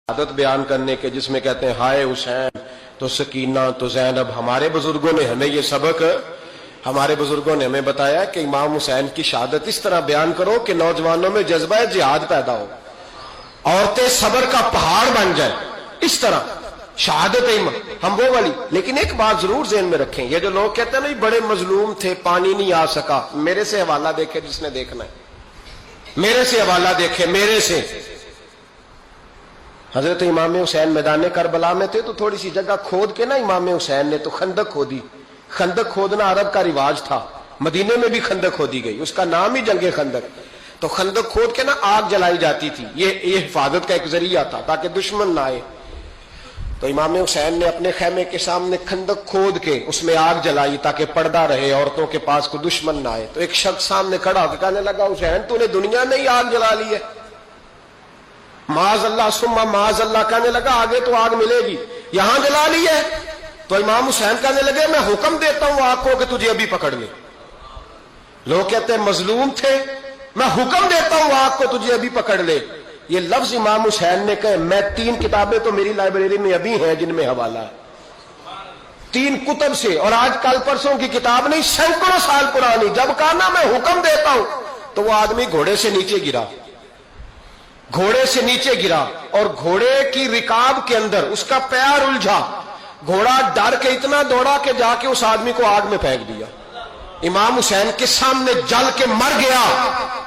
عادت بیان کرنے کے جس میں کہتے ہیں ہائے حسین تو سکینہ تو زینب. ہمارے بزرگوں نے ہمیں یہ سبق ہمارے بزرگوں نے ہمیں بتایا کہ امام حسین کی شہادت اس طرح بیان کرو کہ نوجوانوں میں جذبہ جہاد پیدا ہو, عورتیں صبر کا پہاڑ بن جائیں. اس طرح شہادت ہم وہ والی. لیکن ایک بات ضرور ذہن میں رکھیں, یہ جو لوگ کہتے ہیں نا بڑے مظلوم تھے پانی نہیں آ سکا, میرے سے حوالہ دیکھے جس نے دیکھنا ہے, میرے سے حوالہ دیکھے. میرے سے حضرت امام حسین میدان کربلا میں تھے تو تھوڑی سی جگہ کھود کے نا امام حسین نے تو خندق کھودی. خندق کھودنا عرب کا رواج تھا, مدینے میں بھی خندق کھودی گئی, اس کا نام ہی جنگ خندق. تو خندق کھود کے نا آگ جلائی جاتی تھی, یہ حفاظت کا ایک ذریعہ تھا تاکہ دشمن نہ آئے. تو امام حسین نے اپنے خیمے کے سامنے خندق کھود کے اس میں آگ جلائی تاکہ پردہ رہے, عورتوں کے پاس کوئی دشمن نہ آئے. تو ایک شخص سامنے کھڑا ہو کے کہنے لگا حسین تو نے دنیا میں ہی آگ جلا لی ہے. معاذ اللہ ثم معاذ اللہ. کہنے لگا آگے تو آگ ملے گی, یہاں جلا لی ہے. تو امام حسین کہنے لگے میں حکم دیتا ہوں آگ کو کہ تجھے ابھی پکڑ لے. لوگ کہتے ہیں مظلوم تھے, میں حکم دیتا ہوں آگ کو تجھے ابھی پکڑ لے. یہ لفظ امام حسین نے کہے. میں 3 کتابیں تو میری لائبریری میں ابھی ہیں جن میں حوالہ ہے, 3 کتب سے, اور آج کل پرسوں کی کتاب نہیں, سینکڑوں سال پرانی. جب کہا نا میں حکم دیتا ہوں تو وہ آدمی گھوڑے سے نیچے گرا, گھوڑے سے نیچے گرا, اور گھوڑے کی رکاب کے اندر اس کا پیر الجھا. گھوڑا ڈر کے اتنا دوڑا کہ جا کے اس آدمی کو آگ میں پھینک دیا. امام حسین کے سامنے جل کے مر گیا.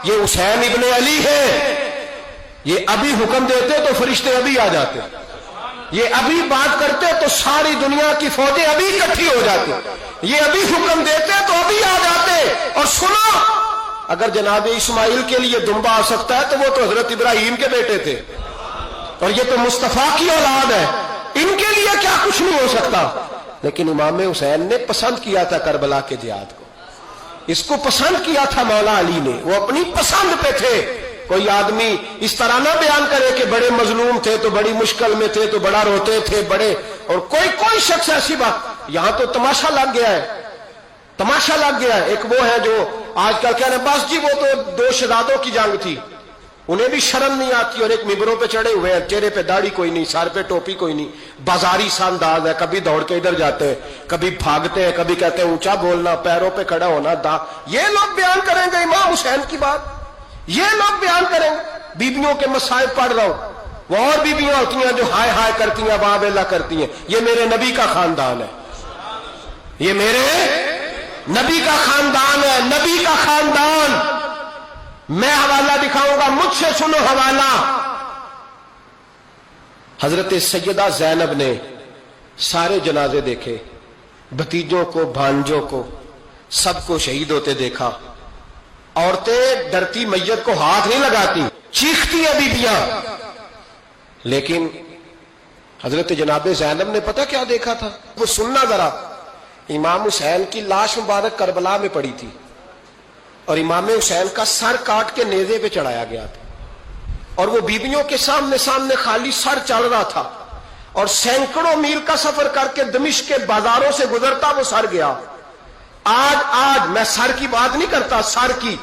یہ حسین ابن علی ہے. یہ ابھی حکم دیتے تو فرشتے ابھی آ جاتے, یہ ابھی بات کرتے تو ساری دنیا کی فوجیں ابھی اکٹھی ہو جاتی, یہ ابھی حکم دیتے تو ابھی آ جاتے. اور سنو, اگر جناب اسماعیل کے لیے دمبا آ سکتا ہے تو وہ تو حضرت ابراہیم کے بیٹے تھے, اور یہ تو مصطفیٰ کی اولاد ہے, ان کے لیے کیا کچھ نہیں ہو سکتا. لیکن امام حسین نے پسند کیا تھا کربلا کے جہاد کو, اس کو پسند کیا تھا مولا علی نے, وہ اپنی پسند پہ تھے. کوئی آدمی اس طرح نہ بیان کرے کہ بڑے مظلوم تھے تو بڑی مشکل میں تھے تو بڑا روتے تھے بڑے, اور کوئی شخص ایسی بات. یہاں تو تماشا لگ گیا ہے, تماشا لگ گیا ہے. ایک وہ ہے جو آج کل کہہ رہے ہیں بس جی وہ تو 2 شہزادوں کی جنگ تھی, انہیں بھی شرم نہیں آتی, اور ایک ممبروں پہ چڑھے ہوئے ہیں, چہرے پہ داڑھی کوئی نہیں, سر پہ ٹوپی کوئی نہیں, بازاری سا انداز ہے, کبھی دوڑ کے ادھر جاتے ہیں, کبھی بھاگتے ہیں, کبھی کہتے ہیں اونچا بولنا, پیروں پہ کھڑا ہونا, یہ لوگ بیان کریں گے امام حسین کی بات, یہ لوگ بیان کریں گے. بیبیوں کے مصائب پڑھ رہا ہوں, وہ اور بیبیاں ہوتی ہیں جو ہائے ہائے کرتی ہیں, واہ بیلا کرتی ہیں. یہ میرے نبی کا خاندان ہے, یہ میرے نبی کا خاندان ہے, نبی کا خاندان. میں حوالہ دکھاؤں گا, مجھ سے سنو حوالہ. حضرت سیدہ زینب نے سارے جنازے دیکھے, بھتیجوں کو, بھانجوں کو, سب کو شہید ہوتے دیکھا. عورتیں ڈرتی میت کو ہاتھ نہیں لگاتی, چیختی ہیں بیبیاں. لیکن حضرت جناب زینب نے پتہ کیا دیکھا تھا, وہ سننا ذرا. امام حسین کی لاش مبارک کربلا میں پڑی تھی, اور امام حسین کا سر کاٹ کے نیزے پہ چڑھایا گیا تھا, اور وہ بیبیوں کے سامنے خالی سر چل رہا تھا, اور سینکڑوں میل کا سفر کر کے دمشق کے بازاروں سے گزرتا وہ سر گیا. آج میں سر کی بات نہیں کرتا, سر کی.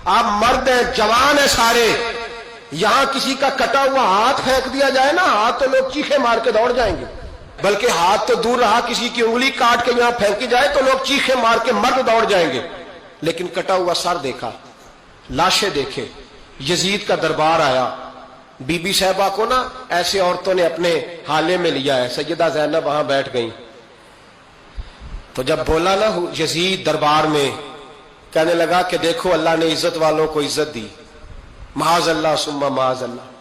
آپ مرد ہیں, جوان ہیں سارے, یہاں کسی کا کٹا ہوا ہاتھ پھینک دیا جائے نا, ہاتھ تو لوگ چیخے مار کے دوڑ جائیں گے, بلکہ ہاتھ تو دور رہا, کسی کی انگلی کاٹ کے یہاں پھینکی جائے تو لوگ چیخے مار کے مرد دوڑ جائیں گے. لیکن کٹا ہوا سر دیکھا, لاشیں دیکھے. یزید کا دربار آیا, بی بی صاحبہ کو نا ایسے عورتوں نے اپنے حالے میں لیا ہے. سیدہ زینب وہاں بیٹھ گئی, تو جب بولا نا یزید دربار میں, کہنے لگا کہ دیکھو اللہ نے عزت والوں کو عزت دی, معاذ اللہ ثم معاذ اللہ.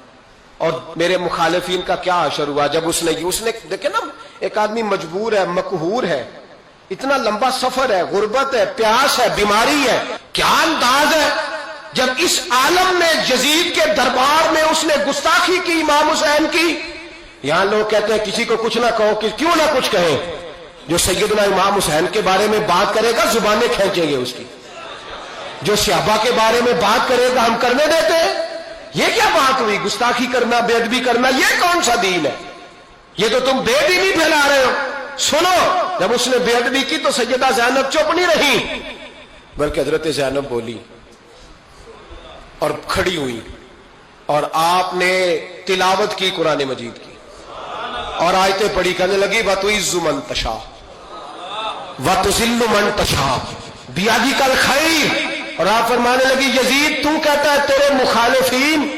اور میرے مخالفین کا کیا حشر ہوا جب اس نے دیکھے نا, ایک آدمی مجبور ہے, مقہور ہے, اتنا لمبا سفر ہے, غربت ہے, پیاس ہے, بیماری ہے, کیا انداز ہے. جب اس عالم میں یزید کے دربار میں اس نے گستاخی کی امام حسین کی. یہاں لوگ کہتے ہیں کسی کو کچھ نہ کہو, کہ کیوں نہ کچھ کہیں, جو سیدنا امام حسین کے بارے میں بات کرے گا زبانیں کھینچیں گے اس کی, جو صحابہ کے بارے میں بات کرے گا ہم کرنے دیتے ہیں. یہ کیا بات ہوئی, گستاخی کرنا, بے ادبی کرنا, یہ کون سا دین ہے؟ یہ تو تم بے دینی پھیلا رہے ہو. سنو, جب اس نے بے ادبی کی تو سیدہ زینب چپ نہیں رہی, بلکہ حضرت زینب بولی اور کھڑی ہوئی. اور آپ نے تلاوت کی قرآن مجید کی اور آیتیں پڑھی، کہنے لگی وَتُعِزُّ مَن تَشَاءُ وَتُذِلُّ مَن تَشَاءُ بِیَدِکَ الْخَیْرُ، اور آپ فرمانے لگی یزید تو کہتا ہے تیرے مخالفین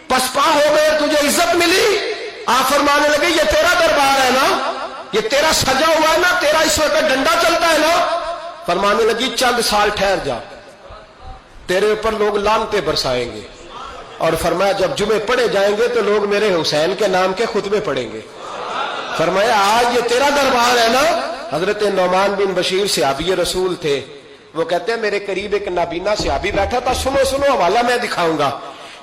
پسپا ہو گئے، تجھے عزت ملی؟ آپ فرمانے لگے یہ تیرا دربار ہے نا، یہ تیرا سجا ہوا ہے نا، تیرا اس وقت ڈنڈا چلتا ہے نا؟ فرمانے لگی چند سال ٹھہر جا، تیرے اوپر لوگ لعنتیں برسائیں گے، اور فرمایا جب جمعے پڑھے جائیں گے تو لوگ میرے حسین کے نام کے خطبے پڑھیں گے۔ فرمایا آج یہ تیرا دربار ہے نا۔ حضرت نعمان بن بشیر صحابی رسول تھے، وہ کہتے ہیں میرے قریب ایک نابینا صحابی بیٹھا تھا، سنو سنو حوالہ میں دکھاؤں گا۔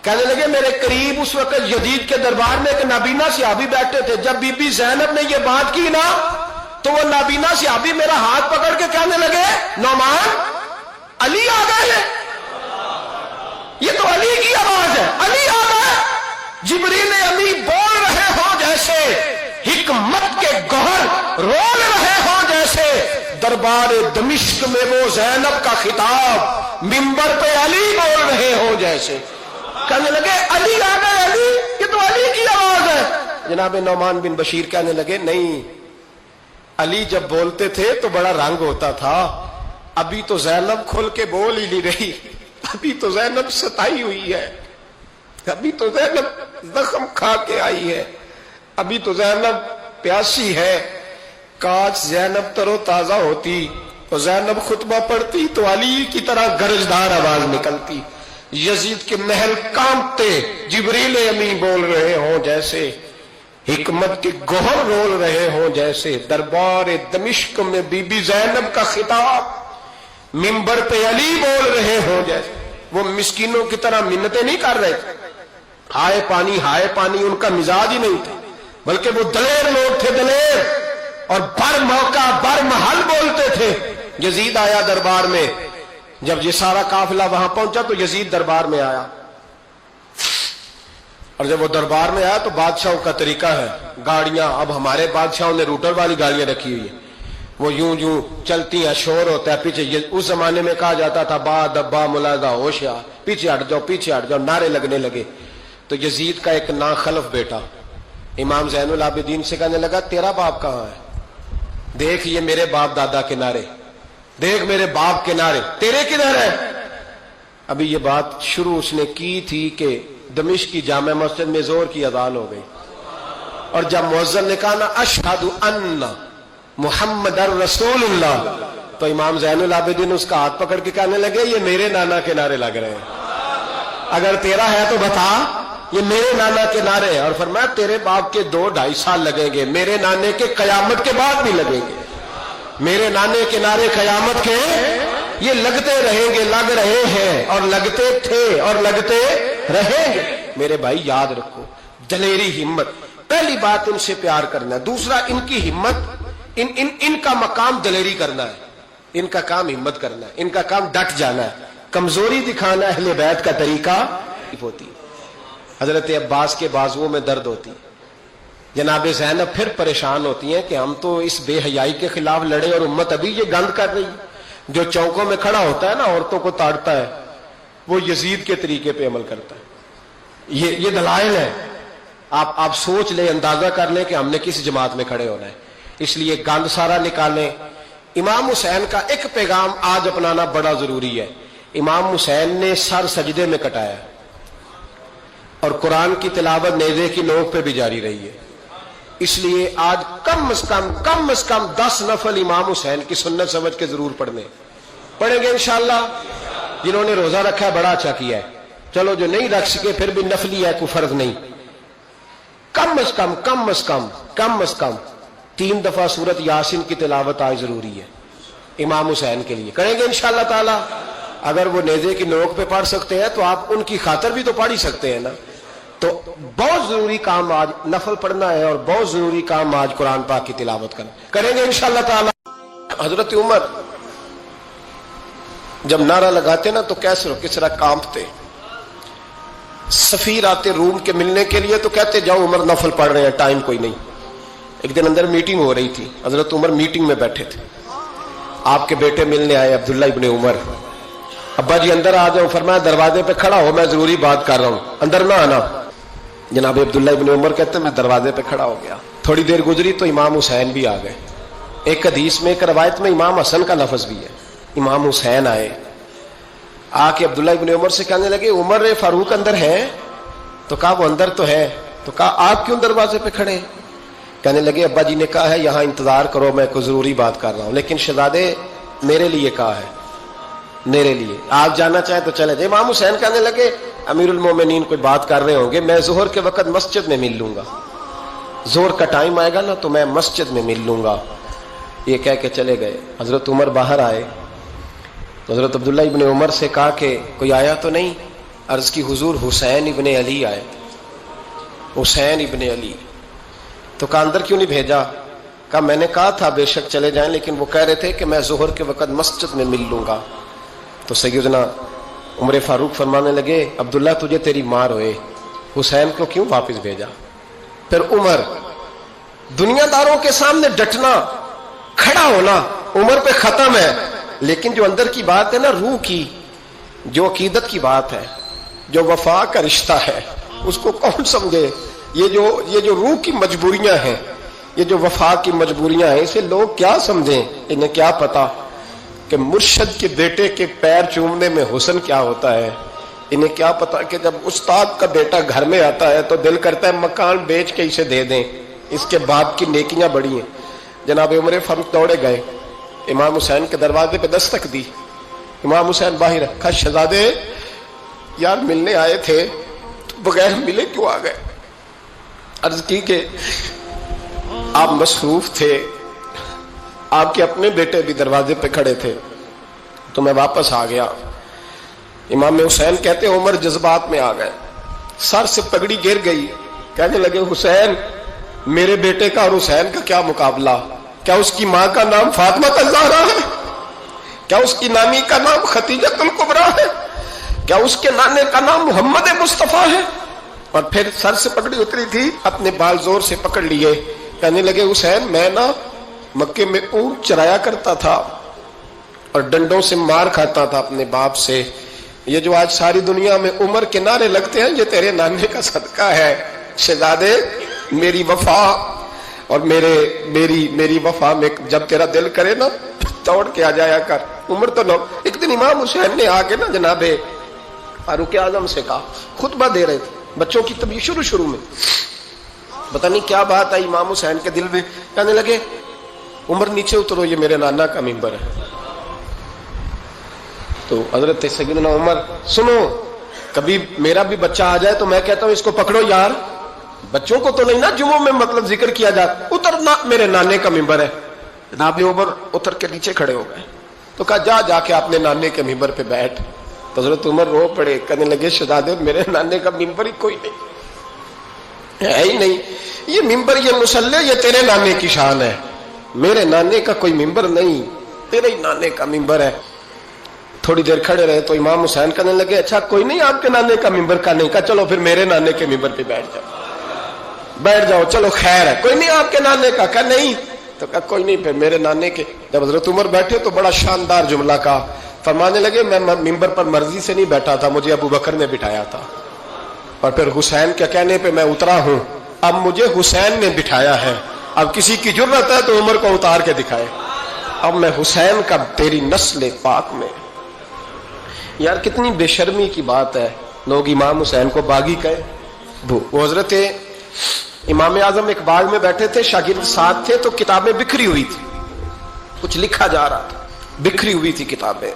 کہنے لگے میرے قریب اس وقت یزید کے دربار میں ایک نابینا صحابی بیٹھے تھے، جب بی بی زینب نے یہ بات کی نا تو وہ نابینا صحابی میرا ہاتھ پکڑ کے کہنے لگے نعمان علی آ گئے ہیں، یہ تو علی کی آواز ہے، علی آ گئے، جبریل امی بول رہے ہو جیسے، حکمت کے گوہر رول رہے ہو جیسے، دربار دمشق میں وہ زینب کا خطاب منبر پہ علی بول رہے ہو جیسے۔ کہنے لگے علی آ گئے، علی، یہ تو علی کی آواز ہے۔ جناب نعمان بن بشیر کہنے لگے نہیں، علی جب بولتے تھے تو بڑا رنگ ہوتا تھا، ابھی تو زینب کھل کے بول ہی نہیں رہی، ابھی تو زینب ستائی ہوئی ہے، ابھی تو زینب زخم کھا کے آئی ہے، ابھی تو زینب پیاسی ہے۔ کاش زینب ترو تازہ ہوتی تو زینب خطبہ پڑھتی تو علی کی طرح گرجدار آواز نکلتی، یزید کے محل کانپتے، جبریل امی بول رہے ہوں جیسے، حکمت کے گوہر رول رہے ہوں جیسے، دربار دمشق میں بی بی زینب کا خطاب منبر پہ علی بول رہے ہوں جیسے۔ وہ مسکینوں کی طرح منتیں نہیں کر رہے تھے، ہائے پانی ان کا مزاج ہی نہیں تھا، بلکہ وہ دلیر لوگ تھے، دلیر، اور بر موقع بر محل بولتے تھے۔ یزید آیا دربار میں، جب یہ سارا قافلہ وہاں پہنچا تو یزید دربار میں آیا، اور جب وہ دربار میں آیا تو بادشاہوں کا طریقہ ہے، گاڑیاں، اب ہمارے بادشاہوں نے روٹر والی گاڑیاں رکھی ہوئی ہیں، وہ یوں چلتی ہیں، شور ہوتا ہے پیچھے۔ اس زمانے میں کہا جاتا تھا با دبا ملاحظہ ہوشیار، پیچھے ہٹ جاؤ، نعرے لگنے لگے۔ تو یزید کا ایک ناخلف بیٹا امام زین العابدین سے کہنے لگا تیرا باپ کہاں ہے؟ دیکھ یہ میرے باپ دادا کے نعرے، دیکھ میرے باپ کے نعرے، تیرے کدھر ہے؟ ابھی یہ بات شروع اس نے کی تھی کہ دمشق کی جامع مسجد میں زور کی اذان ہو گئی، اور جب مؤذن نے کہا نا اشہد ان محمد رسول اللہ، تو امام زین العابدین اس کا ہاتھ پکڑ کے کہنے لگے یہ میرے نانا کے نعرے لگ رہے ہیں، اگر تیرا ہے تو بتا، یہ میرے نانا کے نعرے ہیں۔ اور فرمایا تیرے باپ کے 2-2.5 سال لگیں گے، میرے نانے کے قیامت کے بعد بھی لگیں گے، میرے نانے کے نعرے قیامت کے یہ لگتے رہیں گے، لگ رہے ہیں اور لگتے تھے اور لگتے رہیں گے۔ میرے بھائی یاد رکھو، دلیری، ہمت، پہلی بات ان سے پیار کرنا ہے، دوسرا ان کی ہمت، ان کا مقام دلیری کرنا ہے، ان کا کام ہمت کرنا ہے، ان کا کام ڈٹ جانا ہے، کمزوری دکھانا اہل بیت کا طریقہ ہوتی ہے۔ حضرت عباس کے بازوؤں میں درد ہوتی، جناب زینب پھر پریشان ہوتی ہیں کہ ہم تو اس بے حیائی کے خلاف لڑے اور امت ابھی یہ گند کر رہی ہے۔ جو چوکوں میں کھڑا ہوتا ہے نا عورتوں کو تاڑتا ہے، وہ یزید کے طریقے پہ عمل کرتا ہے۔ یہ دلائل ہے، آپ سوچ لیں، اندازہ کر لیں کہ ہم نے کس جماعت میں کھڑے ہونا ہے، اس لیے گند سارا نکالیں۔ امام حسین کا ایک پیغام آج اپنانا بڑا ضروری ہے۔ امام حسین نے سر سجدے میں کٹایا اور قرآن کی تلاوت نیزے کی نوک پہ بھی جاری رہی ہے، اس لیے آج کم از کم 10 نفل امام حسین کی سنت سمجھ کے ضرور پڑھیں گے انشاءاللہ۔ جنہوں نے روزہ رکھا ہے بڑا اچھا کیا ہے، چلو جو نہیں رکھ سکے پھر بھی نفلی ہے، کوئی فرض نہیں، کم از کم 3 دفعہ سورت یاسین کی تلاوت آج ضروری ہے امام حسین کے لیے، کریں گے انشاءاللہ تعالی۔ اگر وہ نیزے کی نوک پہ پڑھ سکتے ہیں تو آپ ان کی خاطر بھی تو پڑھ ہی سکتے ہیں نا۔ تو بہت ضروری کام آج نفل پڑھنا ہے، اور بہت ضروری کام آج قرآن پاک کی تلاوت کرنا، کریں گے انشاءاللہ تعالی۔ حضرت عمر جب نعرہ لگاتے نا تو کس طرح کانپتے، سفیر آتے روم کے ملنے کے لیے تو کہتے جاؤ عمر نفل پڑھ رہے ہیں، ٹائم کوئی نہیں۔ ایک دن اندر میٹنگ ہو رہی تھی، حضرت عمر میٹنگ میں بیٹھے تھے، آپ کے بیٹے ملنے آئے عبداللہ ابن عمر، ابا جی اندر آ جاؤ. فرمایا دروازے پہ کھڑا ہو, میں ضروری بات کر رہا ہوں, اندر نہ آنا. جناب عبداللہ ابن عمر کہتے ہیں میں دروازے پہ کھڑا ہو گیا. تھوڑی دیر گزری تو امام حسین بھی آ گئے. ایک حدیث میں ایک روایت میں امام حسن کا لفظ بھی ہے. امام حسین آئے, آ کے عبداللہ ابن عمر سے کہنے لگے عمر فاروق اندر ہے؟ تو کہا وہ اندر تو ہے. تو کہا آپ کیوں دروازے پہ کھڑے ہیں؟ کہنے لگے ابا جی نے کہا ہے یہاں انتظار کرو, میں کوئی ضروری بات کر رہا ہوں. لیکن شہزادے میرے لیے کہا ہے, میرے لیے, آپ جانا چاہیں تو چلے جائیں. امام حسین کہنے لگے امیر المومنین کوئی بات کر رہے ہوں گے, میں ظہر کے وقت مسجد میں مل لوں گا, ظہر کا ٹائم آئے گا نا تو میں مسجد میں مل لوں گا. یہ کہہ کے چلے گئے. حضرت عمر باہر آئے, حضرت عبداللہ ابن عمر سے کہا کہ کوئی آیا تو نہیں؟ عرض کی حضور حسین ابن علی آئے. حسین ابن علی. تو کہا اندر کیوں نہیں بھیجا؟ کہا میں نے کہا تھا بے شک چلے جائیں, لیکن وہ کہہ رہے تھے کہ میں ظہر کے وقت مسجد میں مل لوں گا. تو سیدنا عمر فاروق فرمانے لگے عبداللہ تجھے تیری مار ہوئے, حسین کو کیوں واپس بھیجا؟ پھر عمر دنیا داروں کے سامنے ڈٹنا, کھڑا ہونا عمر پہ ختم ہے, لیکن جو اندر کی بات ہے نا, روح کی, جو عقیدت کی بات ہے, جو وفا کا رشتہ ہے, اس کو کون سمجھے؟ یہ جو روح کی مجبوریاں ہیں, یہ جو وفا کی مجبوریاں ہیں, اسے لوگ کیا سمجھیں؟ انہیں کیا پتا کہ مرشد کے بیٹے کے پیر چومنے میں حسن کیا ہوتا ہے. انہیں کیا پتا کہ جب استاد کا بیٹا گھر میں آتا ہے تو دل کرتا ہے مکان بیچ کے اسے دے دیں, اس کے باپ کی نیکیاں بڑی ہیں. جناب عمر فاروق دوڑے گئے, امام حسین کے دروازے پہ دستک دی. امام حسین باہر رکھا, شہزادے یار ملنے آئے تھے تو بغیر ملے کیوں آ گئے؟ عرض کی کہ آپ مصروف تھے, آپ کے اپنے بیٹے بھی دروازے پہ کھڑے تھے تو میں واپس آ گیا. امام حسین کہتے عمر جذبات میں آ گئے, سر سے پگڑی گر گئی. کہنے لگے حسین میرے بیٹے کا اور حسین کا کیا مقابلہ؟ کیا اس کی ماں کا نام فاطمہ الزہرا ہے؟ کیا اس کی نانی کا نام خدیجہ الکبریٰ ہے؟ کیا اس کے نانے کا نام محمد مصطفیٰ ہے؟ اور پھر سر سے پگڑی اتری تھی, اپنے بال زور سے پکڑ لیے. کہنے لگے حسین میں نا مکے میں اونٹ چرایا کرتا تھا اور ڈنڈوں سے مار کھاتا تھا اپنے باپ سے. یہ جو آج ساری دنیا میں عمر کے نعرے لگتے ہیں یہ تیرے نانے کا صدقہ ہے. شہزادے میری وفا اور میری وفا میں جب تیرا دل کرے نا توڑ کے آ جایا کر. عمر تو لوگ ایک دن امام حسین نے آ کے نا جناب فاروق اعظم سے کہا, خطبہ دے رہے تھے بچوں کی طبیعت شروع میں, پتہ نہیں کیا بات آئی امام حسین کے دل میں. کہنے لگے عمر نیچے اترو, یہ میرے نانا کا ممبر ہے. تو حضرت سیدنا عمر سنو, کبھی میرا بھی بچہ آ جائے تو میں کہتا ہوں اس کو پکڑو یار, بچوں کو تو نہیں نا جمعوں میں مطلب ذکر کیا جاتا, اترنا میرے نانے کا ممبر ہے. جناب عمر اتر کے نیچے کھڑے ہو گئے. تو کہا جا کے اپنے نانے کے ممبر پہ بیٹھ. تو حضرت عمر رو پڑے, کہنے لگے شہزادے میرے نانے کا ممبر ہی کوئی نہیں ہے ہی نہیں, یہ ممبر یہ مصلی یہ تیرے نانے کی شان ہے, میرے نانے کا کوئی ممبر نہیں, تیرے ہی نانے کا ممبر ہے. تھوڑی دیر کھڑے رہے تو امام حسین کہنے لگے اچھا کوئی نہیں آپ کے نانے کا ممبر کا نہیں. کہا چلو پھر میرے نانے کے ممبر پہ بیٹھ جاؤ, چلو خیر ہے, کوئی نہیں آپ کے نانے کا. کہا نہیں. تو کہا کوئی نہیں پھر میرے نانے کے. جب حضرت عمر بیٹھے تو بڑا شاندار جملہ کہا, فرمانے لگے میں ممبر پر مرضی سے نہیں بیٹھا تھا, مجھے ابو بکر نے بٹھایا تھا, اور پھر حسین کے کہنے پہ میں اترا ہوں, اب مجھے حسین نے بٹھایا ہے, اب کسی کی جرت ہے تو عمر کو اتار کے دکھائے, اب میں حسین کا تیری نسل پاک میں. یار کتنی بے شرمی کی بات ہے, لوگ امام حسین کو باغی کہے. وہ حضرت امام اعظم ایک باغ میں بیٹھے تھے, شاگرد ساتھ تھے, تو کتابیں بکھری ہوئی تھی, کچھ لکھا جا رہا تھا, بکھری ہوئی تھی کتابیں.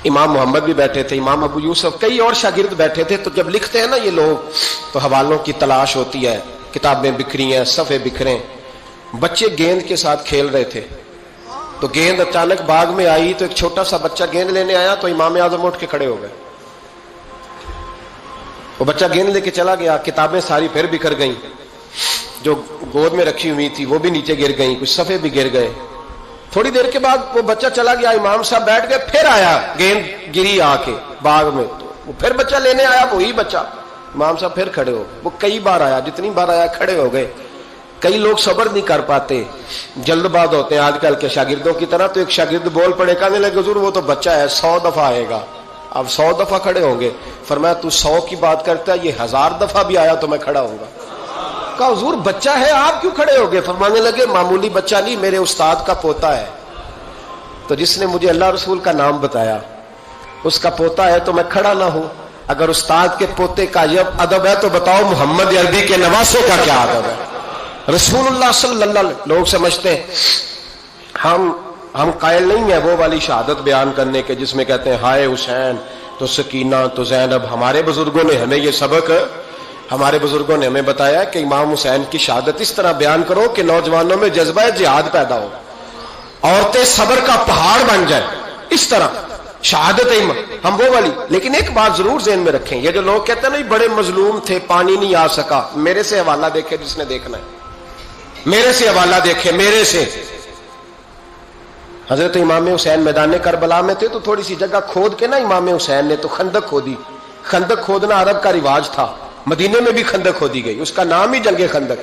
امام محمد بھی بیٹھے تھے, امام ابو یوسف, کئی اور شاگرد بیٹھے تھے. تو جب لکھتے ہیں نا یہ لوگ تو حوالوں کی تلاش ہوتی ہے, کتابیں بکھری ہیں, صفحے بکھرے. بچے گیند کے ساتھ کھیل رہے تھے, تو گیند اچانک باغ میں آئی, تو ایک چھوٹا سا بچہ گیند لینے آیا, تو امام اعظم اٹھ کے کھڑے ہو گئے. وہ بچہ گیند لے کے چلا گیا, کتابیں ساری پھر بکھر گئیں, جو گود میں رکھی ہوئی تھی وہ بھی نیچے گر گئیں, کچھ صفحے بھی گر گئے. تھوڑی دیر کے بعد وہ بچہ چلا گیا, امام صاحب بیٹھ گئے, پھر آیا, گیند گری آ کے باغ میں, تو وہ پھر بچہ لینے آیا, وہی بچہ. امام صاحب پھر کھڑے ہو گئے. وہ کئی بار آیا, جتنی بار آیا کھڑے ہو گئے. کئی لوگ صبر نہیں کر پاتے، جلد باز ہوتے ہیں آج کل کے شاگردوں کی طرح. تو ایک شاگرد بول پڑے، کہنے لگے حضور وہ تو بچہ ہے 100 دفعہ آئے گا. اب 100 دفعہ کھڑے ہوں گے. فرمایا تو 100 کی بات کرتا ہے، یہ 1000 دفعہ بھی آیا تو میں کھڑا ہوں گا. کہا حضور بچہ ہے آپ کیوں کھڑے ہو گے؟ فرمانے لگے معمولی بچہ نہیں، میرے استاد کا پوتا ہے. تو جس نے مجھے اللہ رسول کا نام بتایا اس کا پوتا ہے تو میں کھڑا نہ ہوں. اگر استاد کے پوتے کا یہ ادب ہے تو بتاؤ محمد عربی کے نواسے کا کیا ادب ہے؟ رسول اللہ صلی اللہ علیہ وسلم. لوگ سمجھتے ہیں ہم قائل نہیں ہیں وہ والی شہادت بیان کرنے کے جس میں کہتے ہیں ہائے حسین تو سکینہ تو زینب. ہمارے بزرگوں نے ہمیں یہ سبق، ہمارے بزرگوں نے ہمیں بتایا کہ امام حسین کی شہادت اس طرح بیان کرو کہ نوجوانوں میں جذبہ جہاد پیدا ہو، عورتیں صبر کا پہاڑ بن جائیں. اس طرح شہادت ہم وہ والی. لیکن ایک بات ضرور ذہن میں رکھیں، یہ جو لوگ کہتے ہیں نہیں بڑے مظلوم تھے پانی نہیں آ سکا، میرے سے حوالہ دیکھے جس نے دیکھنا ہے، میرے سے حوالہ دیکھے. میرے سے حضرت امام حسین میدان کربلا میں تھے تو تھوڑی سی جگہ کھود کے نا امام حسین نے تو خندق کھودی. خندق کھودنا عرب کا رواج تھا، مدینے میں بھی خندق کھودی گئی، اس کا نام ہی جنگ خندق.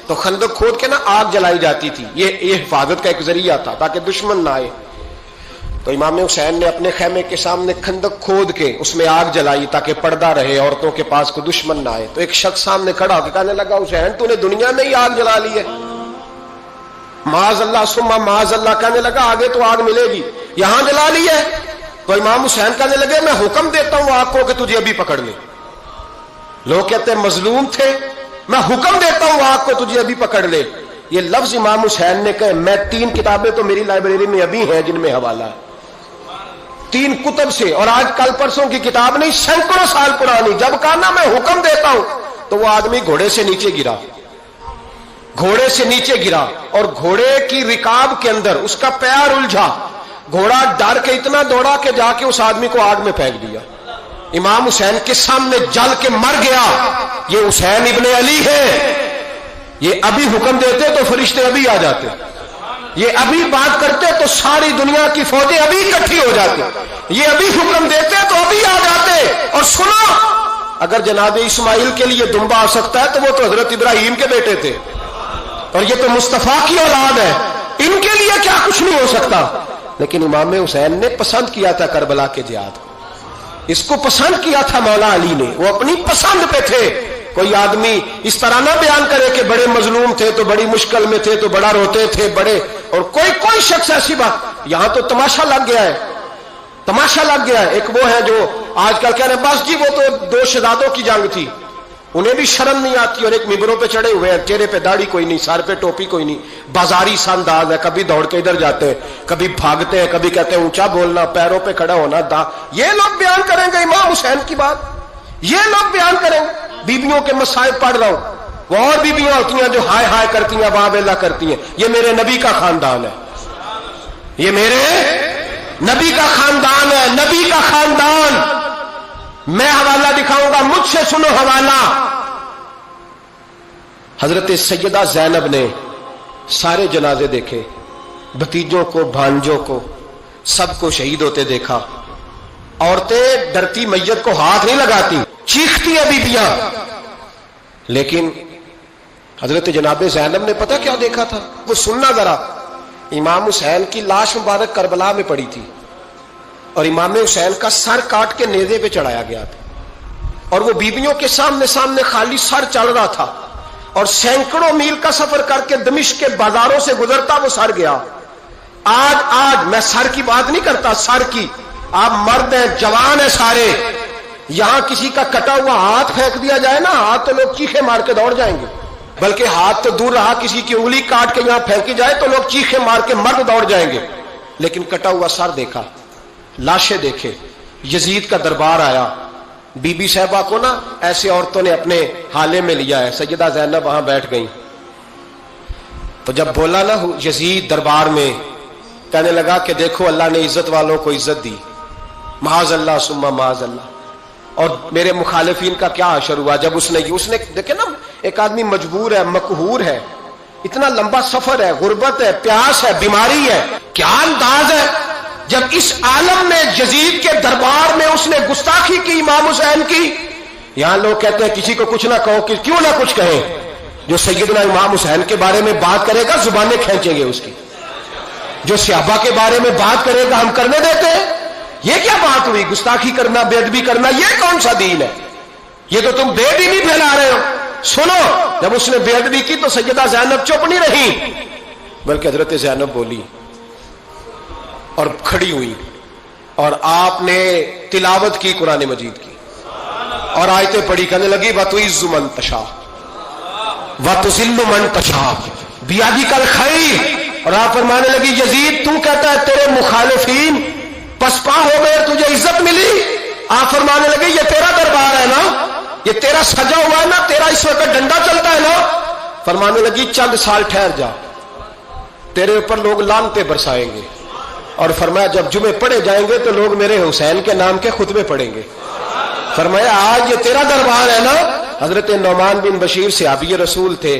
تو خندق کھود کے نا آگ جلائی جاتی تھی، یہ حفاظت کا ایک ذریعہ تھا تاکہ دشمن نہ آئے. تو امام حسین نے اپنے خیمے کے سامنے خندق کھود کے اس میں آگ جلائی تاکہ پردہ رہے، عورتوں کے پاس کوئی دشمن نہ آئے. تو ایک شخص سامنے کھڑا ہو کے کہنے لگا حسین تو نے دنیا میں ہی آگ جلا لی ہے. معاذ اللہ ثم معاذ اللہ. کہنے لگا آگے تو آگ ملے گی، یہاں جلا لی ہے. تو امام حسین کہنے لگے میں حکم دیتا ہوں آگ کو کہ تجھے ابھی پکڑ لے. لوگ کہتے ہیں مظلوم تھے، میں حکم دیتا ہوں آگ کو تجھے ابھی پکڑ لے. یہ لفظ امام حسین نے کہے. میں 3 کتابیں تو میری لائبریری میں ابھی ہیں جن میں حوالہ ہے، 3 کتب سے، اور آج کل پرسوں کی کتاب نہیں، سینکڑوں سال پرانی. جب کہا نا میں حکم دیتا ہوں تو وہ آدمی گھوڑے سے نیچے گرا، گھوڑے سے نیچے گرا اور گھوڑے کی رکاب کے اندر اس کا پیر الجھا. گھوڑا ڈر کے اتنا دوڑا کہ جا کے اس آدمی کو آگ میں پھینک دیا. امام حسین کے سامنے جل کے مر گیا. یہ حسین ابن علی ہے، یہ ابھی حکم دیتے تو فرشتے ابھی آ جاتے، یہ ابھی بات کرتے تو ساری دنیا کی فوجیں ابھی اکٹھی ہو جاتی، یہ ابھی حکم دیتے تو ابھی آ جاتے. اور سنو، اگر جناب اسماعیل کے لیے دمبا آ سکتا ہے تو وہ تو حضرت ابراہیم کے بیٹے تھے، اور یہ تو مصطفیٰ کی اولاد ہے، ان کے لیے کیا کچھ نہیں ہو سکتا. لیکن امام حسین نے پسند کیا تھا کربلا کے جہاد کو، اس کو پسند کیا تھا مولا علی نے، وہ اپنی پسند پہ تھے. کوئی آدمی اس طرح نہ بیان کرے کہ بڑے مظلوم تھے تو بڑی مشکل میں تھے تو بڑا روتے تھے بڑے، اور کوئی شخص ایسی بات. یہاں تو تماشا لگ گیا ہے، تماشا لگ گیا ہے. ایک وہ ہے جو آج کل کہہ رہے ہیں بس جی وہ تو 2 شہزادوں کی جنگ تھی، انہیں بھی شرم نہیں آتی، اور ایک ممبروں پہ چڑھے ہوئے ہیں، چہرے پہ داڑھی کوئی نہیں، سر پہ ٹوپی کوئی نہیں، بازاری سا انداز ہے، کبھی دوڑ کے ادھر جاتے ہیں، کبھی بھاگتے ہیں، کبھی کہتے ہیں اونچا بولنا، پیروں پہ کھڑا ہونا. یہ لوگ بیان کریں گے امام حسین کی بات، یہ لوگ بیان کریں. بیویوں کے مسائل پڑھ رہا ہوں، وہ اور بیویاں ہوتی ہیں جو ہائے ہائے کرتی ہیں، واہ بیلا کرتی ہیں. یہ میرے نبی کا خاندان ہے، یہ میرے نبی کا خاندان ہے، نبی کا خاندان. میں حوالہ دکھاؤں گا، مجھ سے سنو حوالہ. حضرت سیدہ زینب نے سارے جنازے دیکھے، بھتیجوں کو، بھانجوں کو، سب کو شہید ہوتے دیکھا. عورتیں ڈرتی میت کو ہاتھ نہیں لگاتی، چیختی ہیں بیبیاں. لیکن حضرت جناب زینب نے پتہ کیا دیکھا تھا؟ وہ سننا ذرا. امام حسین کی لاش مبارک کربلا میں پڑی تھی، اور امام حسین کا سر کاٹ کے نیزے پہ چڑھایا گیا تھا، اور وہ بیبیوں کے سامنے خالی سر چل رہا تھا، اور سینکڑوں میل کا سفر کر کے دمشق کے بازاروں سے گزرتا وہ سر گیا. آج میں سر کی بات نہیں کرتا، سر کی. آپ مرد ہیں، جوان ہیں سارے، یہاں کسی کا کٹا ہوا ہاتھ پھینک دیا جائے نا، ہاتھ تو لوگ چیخے مار کے دوڑ جائیں گے. بلکہ ہاتھ تو دور رہا، کسی کی انگلی کاٹ کے یہاں پھینکی جائے تو لوگ چیخے مار کے مرد دوڑ جائیں گے. لیکن کٹا ہوا سر دیکھا، لاشیں دیکھے. یزید کا دربار آیا، بی بی صاحبہ کو نا ایسے عورتوں نے اپنے حالے میں لیا ہے. سیدہ زینب وہاں بیٹھ گئیں. تو جب بولا نا یزید دربار میں، کہنے لگا کہ دیکھو اللہ نے عزت والوں کو عزت دی، معاذ اللہ ثم معاذ اللہ. اور میرے مخالفین کا کیا حشر ہوا جب اس نے دیکھے نا، ایک آدمی مجبور ہے، مقہور ہے، اتنا لمبا سفر ہے، غربت ہے، پیاس ہے، بیماری ہے، کیا انداز ہے جب اس عالم میں یزید کے دربار میں اس نے گستاخی کی امام حسین کی. یہاں لوگ کہتے ہیں کسی کو کچھ نہ کہو، کیوں نہ کچھ کہیں. جو سیدنا امام حسین کے بارے میں بات کرے گا زبانیں کھینچیں گے اس کی، جو صحابہ کے بارے میں بات کرے گا ہم کرنے دیتے ہیں؟ یہ کیا بات ہوئی؟ گستاخی کرنا، بے ادبی کرنا، یہ کون سا دین ہے؟ یہ تو تم بے دینی پھیلا رہے ہو۔ سنو، جب اس نے بے ادبی کی تو سیدہ زینب چپ نہیں رہی، بلکہ حضرت زینب بولی اور کھڑی ہوئی، اور آپ نے تلاوت کی قرآن مجید کی اور آیتیں پڑھی، کہنے لگی وَتُعِزُّ مَن تَشَاءُ وَتُذِلُّ مَن تَشَاءُ بِیَدِکَ الْخَیرُ، اور آپ فرمانے لگی یزید تو کہتا ہے تیرے مخالفین پسپا ہو گئے، تجھے عزت ملی؟ آپ فرمانے لگے یہ تیرا دربار ہے نا، یہ تیرا سجا ہوا ہے نا، تیرا اس وقت ڈنڈا چلتا ہے نا؟ فرمانے لگی چند سال ٹھہر جا، تیرے اوپر لوگ لعنتیں برسائیں گے، اور فرمایا جب جمعے پڑھے جائیں گے تو لوگ میرے حسین کے نام کے خطبے پڑھیں گے۔ فرمایا آج یہ تیرا دربار ہے نا۔ حضرت نعمان بن بشیر صحابی رسول تھے،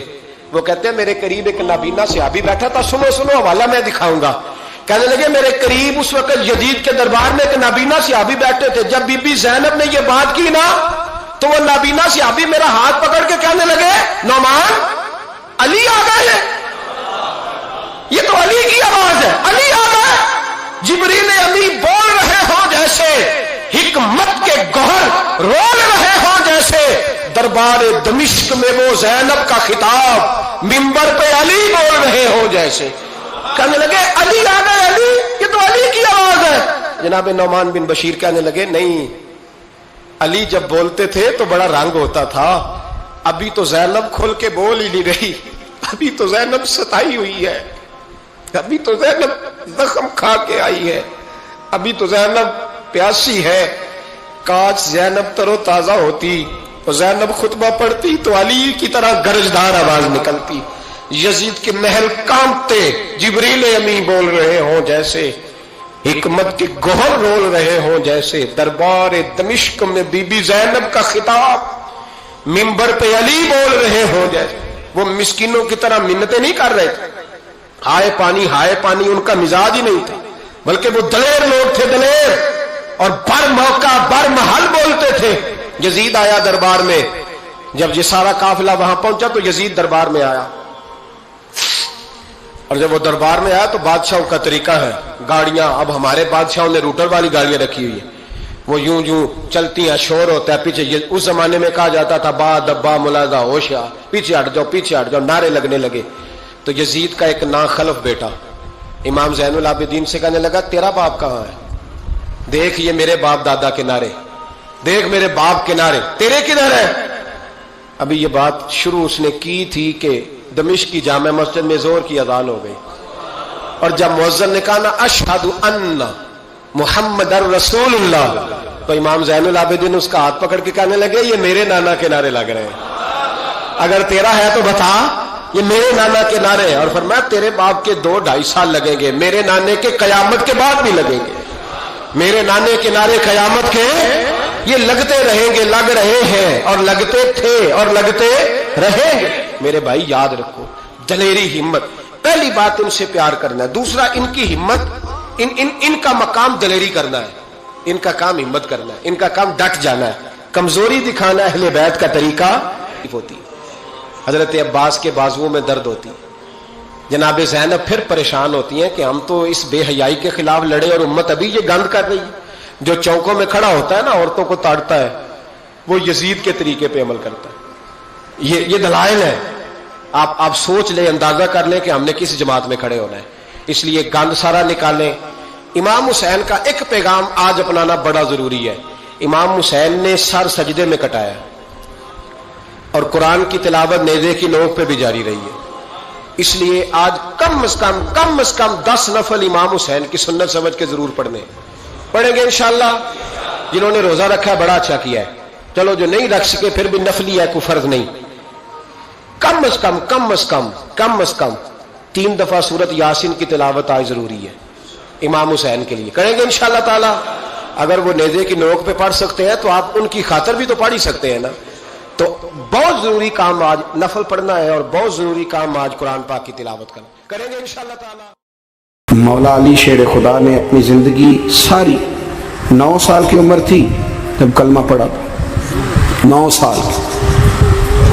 وہ کہتے ہیں میرے قریب ایک نابینا صحابی بیٹھا تھا، سنو سنو حوالہ میں دکھاؤں گا۔ کہنے لگے میرے قریب اس وقت یزید کے دربار میں ایک نابینا صحابی بیٹھے تھے، جب بی بی زینب نے یہ بات کی نا تو وہ نابینا صحابی میرا ہاتھ پکڑ کے کہنے لگے نعمان علی آ گئے ہیں، یہ تو علی کی آواز ہے، علی آ گئے۔ جبریل امی بول رہے ہوں جیسے، حکمت کے گوہر رول رہے ہوں جیسے، دربار دمشق میں وہ زینب کا خطاب منبر پہ علی بول رہے ہوں جیسے۔ کہنے لگے علی آ گئے، علی، یہ تو علی کی آواز ہے۔ جناب نعمان بن بشیر کہنے لگے نہیں، علی جب بولتے تھے تو بڑا رنگ ہوتا تھا، ابھی تو زینب کھل کے بول ہی نہیں رہی، ابھی تو زینب ستائی ہوئی ہے، ابھی تو زینب زخم کھا کے آئی ہے، ابھی تو زینب پیاسی ہے۔ کاش زینب تر و تازہ ہوتی اور زینب خطبہ پڑھتی تو علی کی طرح گرجدار آواز نکلتی، یزید کے محل کانپتے، جبریل امی بول رہے ہوں جیسے، حکمت کے گوہر رول رہے ہوں جیسے، دربار دمشق میں بی بی زینب کا خطاب منبر پہ علی بول رہے ہوں جیسے۔ وہ مسکینوں کی طرح منتیں نہیں کر رہے تھے، ہائے پانی ان کا مزاج ہی نہیں تھا، بلکہ وہ دلیر لوگ تھے، دلیر، اور بر موقع بر محل بولتے تھے۔ یزید آیا دربار میں، جب یہ سارا قافلہ وہاں پہنچا تو یزید دربار میں آیا، اور جب وہ دربار میں آیا تو بادشاہوں کا طریقہ ہے، گاڑیاں اب ہمارے بادشاہوں نے روٹر والی گاڑیاں رکھی ہوئی ہیں، وہ یوں چلتی ہیں، شور ہوتا ہے پیچھے۔ اس زمانے میں کہا جاتا تھا با دبا ملازہ ہوشیا، پیچھے ہٹ جاؤ، نعرے لگنے لگے۔ تو یزید کا ایک ناخلف بیٹا امام زین العابدین سے کہنے لگا تیرا باپ کہاں ہے؟ دیکھ یہ میرے باپ دادا کے نعرے، دیکھ میرے باپ کے نعرے، تیرے کدھر ہے؟ ابھی یہ بات شروع اس نے کی تھی کہ دمشق کی جامع مسجد میں زور کی اذان ہو گئی، اور جب مؤذن نے کہا نا اشہد ان محمد رسول اللہ، تو امام زین العابدین اس کا ہاتھ پکڑ کے کہنے لگے یہ میرے نانا کے نعرے لگ رہے ہیں، اگر تیرا ہے تو بتا، یہ میرے نانا کے نعرے ہیں۔ اور فرمایا تیرے باپ کے 2-2.5 سال لگیں گے، میرے نانے کے قیامت کے بعد بھی لگیں گے، میرے نانے کے نعرے قیامت کے یہ لگتے رہیں گے، لگ رہے ہیں اور لگتے تھے اور لگتے رہیں گے۔ میرے بھائی یاد رکھو، دلیری، ہمت، پہلی بات ان سے پیار کرنا ہے، دوسرا ان کی ہمت، ان کا مقام دلیری کرنا ہے، ان کا کام ہمت کرنا ہے، ان کا کام ڈٹ جانا ہے، کمزوری دکھانا اہل بیت کا طریقہ ہوتی ہے۔ حضرت عباس کے بازوؤں میں درد ہوتی، جناب زینب پھر پریشان ہوتی ہیں کہ ہم تو اس بے حیائی کے خلاف لڑے اور امت ابھی یہ گند کر رہی ہے۔ جو چوکوں میں کھڑا ہوتا ہے نا عورتوں کو تاڑتا ہے، وہ یزید کے طریقے پہ عمل کرتا ہے۔ یہ دلائل ہے، آپ سوچ لیں، اندازہ کر لیں کہ ہم نے کس جماعت میں کھڑے ہونا ہے، اس لیے گند سارا نکالیں۔ امام حسین کا ایک پیغام آج اپنانا بڑا ضروری ہے۔ امام حسین نے سر سجدے میں کٹایا اور قرآن کی تلاوت نیزے کی نوک پہ بھی جاری رہی ہے، اس لیے آج کم از کم 10 نفل امام حسین کی سنت سمجھ کے ضرور پڑھیں گے انشاءاللہ۔ جنہوں نے روزہ رکھا ہے بڑا اچھا کیا ہے، چلو جو نہیں رکھ سکے پھر بھی نفلی ہے، کوئی فرض نہیں، کم از کم 3 دفعہ سورت یاسین کی تلاوت آج ضروری ہے امام حسین کے لیے، کریں گے انشاءاللہ تعالی۔ اگر وہ نیزے کی نوک پہ پڑھ سکتے ہیں تو آپ ان کی خاطر بھی تو پڑھ ہی سکتے ہیں نا۔ تو بہت ضروری کام آج نفل پڑھنا ہے، اور بہت ضروری کام آج قرآن پاک کی تلاوت کرنا، کریں گے انشاءاللہ تعالی۔ مولا علی شیر خدا نے اپنی زندگی ساری 9 سال کی عمر تھی جب کلمہ پڑھا، 9 سال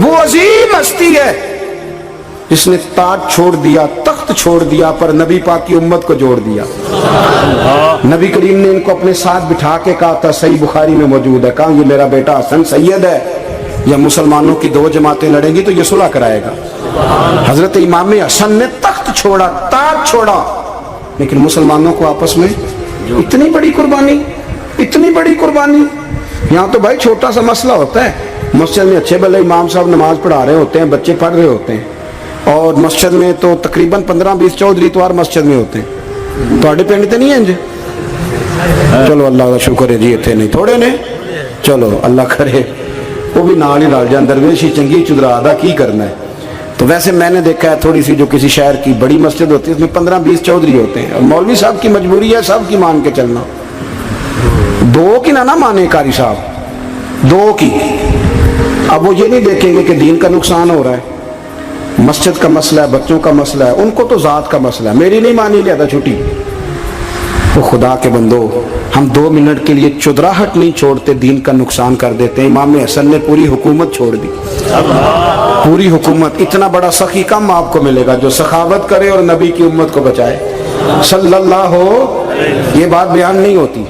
وہ عظیم ہستی ہے جس نے تاج چھوڑ دیا, تخت چھوڑ دیا, پر نبی پاک کی امت کو جوڑ دیا. نبی کریم نے ان کو اپنے ساتھ بٹھا کے کہا تھا, صحیح بخاری میں موجود ہے, کہا یہ میرا بیٹا حسن سید ہے, یا مسلمانوں کی دو جماعتیں لڑیں گی تو یہ صلح کرائے گا. حضرت امام حسن نے تخت چھوڑا, تاج چھوڑا, لیکن مسلمانوں کو آپس میں اتنی بڑی قربانی, اتنی بڑی قربانی. یہاں تو بھائی چھوٹا سا مسئلہ ہوتا ہے, مسجد میں اچھے بھلے امام صاحب نماز پڑھا رہے ہوتے ہیں, بچے پڑھ رہے ہوتے ہیں, اور مسجد میں تو تقریباً 15-20 چودھری اتوار مسجد میں ہوتے ہیں. تھوڑے پنڈ تے نہیں ہیں جی؟ چلو اللہ کا شکر ہے جی, اتنے نہیں تھوڑے نے, چلو اللہ کرے وہ بھی نال ہی رل جان, درویشی چنگی چدرا دا کی کرنا ہے. تو ویسے میں نے دیکھا ہے تھوڑی سی جو کسی شہر کی بڑی مسجد ہوتی ہے اس میں 15-20 چودھری ہوتے ہیں, اور مولوی صاحب کی مجبوری ہے سب کی مان کے چلنا, دو کی نہ مانے قاری صاحب, دو کی. اب وہ یہ نہیں دیکھیں گے کہ دین کا نقصان ہو رہا ہے, مسجد کا مسئلہ ہے, بچوں کا مسئلہ ہے, ان کو تو ذات کا مسئلہ ہے, میری نہیں مانی لیا تھا چھٹی. وہ خدا کے بندو, ہم 2 منٹ کے لیے چدراہٹ نہیں چھوڑتے, دین کا نقصان کر دیتے ہیں. امام حسن نے پوری حکومت چھوڑ دی, پوری حکومت. اتنا بڑا سخی کم آپ کو ملے گا جو سخاوت کرے اور نبی کی امت کو بچائے صلی اللہ ہو. یہ بات بیان نہیں ہوتی,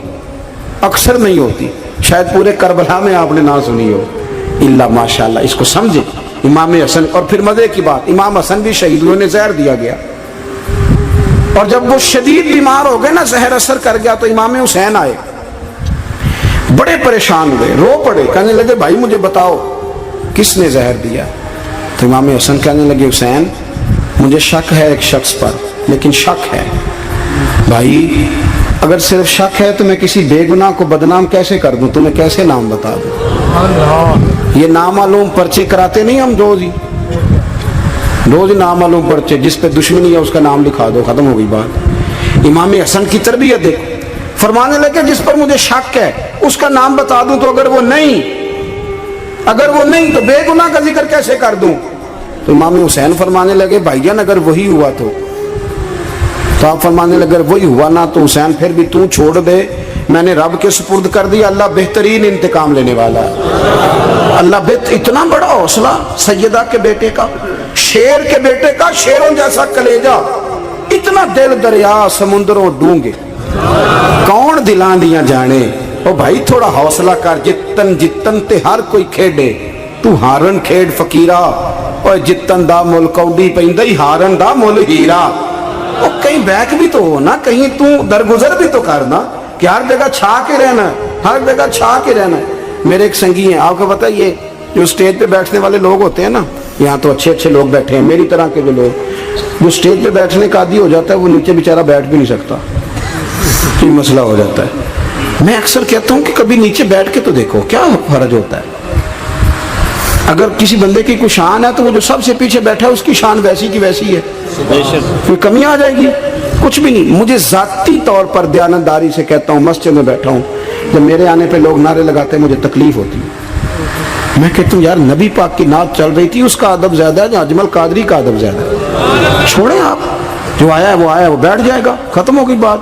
اکثر نہیں ہوتی, شاید پورے کربلا میں آپ نے نہ سنی ہو, الا ماشاءاللہ. اس کو سمجھے امام حسن. اور پھر مزے کی بات, امام حسن بھی شہید ہوئے, انہیں زہر دیا گیا, اور جب وہ شدید بیمار ہو گئے نا, زہر اثر کر گیا, تو امام حسین آئے, بڑے پریشان ہوئے, رو پڑے, کہنے لگے بھائی مجھے بتاؤ کس نے زہر دیا. تو امام حسن کہنے لگے حسین مجھے شک ہے ایک شخص پر, لیکن شک ہے بھائی, اگر صرف شک ہے تو میں کسی بے گناہ کو بدنام کیسے کر دوں, تمہیں کیسے نام بتا دوں. یہ نامعلوم پرچے کراتے نہیں ہم روز ہی نامعلوم پرچے, جس پہ دشمنی ہے اس کا نام لکھا دو, ختم ہو گئی بات. امام حسن کی تربیت دیکھو, فرمانے لگے جس پر مجھے شک ہے اس کا نام بتا دوں, تو اگر وہ نہیں تو بے گناہ کا ذکر کیسے کر دوں. تو امام حسین فرمانے لگے بھائی جان اگر وہی ہوا تو آپ فرمانے لگے اگر وہی ہوا نا تو حسین پھر بھی تو چھوڑ دے, میں نے رب کے سپرد کر دیا, اللہ بہترین انتقام لینے والا ہے. اللہ اتنا بڑا حوصلہ سیدہ کے بیٹے کا, شیر کے بیٹے کا, شیروں جیسا کلیجہ, اتنا دل دریا سمندروں ڈونگے, کون دلاں دیاں جانے. او بھائی تھوڑا حوصلہ کر, جتن تے ہر کوئی کھیڈے, تو ہارن کھیڈ فقیرہ, اور جتن دا مل کوڈی پیندی ہارن دا مل ہیرا. او کہیں بیک بھی تو ہو نا, کہیں تو درگزر بھی تو کرنا, کہ ہر جگہ چھا کے رہنا ہے, ہر جگہ چھا کے رہنا ہے. میرے ایک سنگی ہیں, آپ کو پتہ ہے یہ جو سٹیج پہ بیٹھنے والے لوگ ہوتے ہیں نا, یہاں تو اچھے لوگ بیٹھے ہیں, میری طرح کے جو لوگ, جو سٹیج پہ بیٹھنے کا عادی ہو جاتا ہے وہ نیچے بیچارہ بیٹھ بھی نہیں سکتا, یہ مسئلہ ہو جاتا ہے. میں اکثر کہتا ہوں کہ کبھی نیچے بیٹھ کے تو دیکھو کیا فرض ہوتا ہے. اگر کسی بندے کی کوئی شان ہے تو وہ جو سب سے پیچھے بیٹھا ہے اس کی شان ویسی کی ویسی ہے, کوئی کمی آ جائے گی؟ کچھ بھی نہیں. مجھے ذاتی طور پر دیانتداری سے کہتا ہوں, مسجد میں بیٹھا ہوں, جب میرے آنے پہ لوگ نعرے لگاتے ہیں مجھے تکلیف ہوتی ہے. میں کہتا ہوں یار نبی پاک کی نعت چل رہی تھی, اس کا ادب زیادہ ہے یا اجمل قادری کا ادب زیادہ ہے. چھوڑیں آپ, جو آیا ہے وہ بیٹھ جائے گا, ختم ہو گئی بات.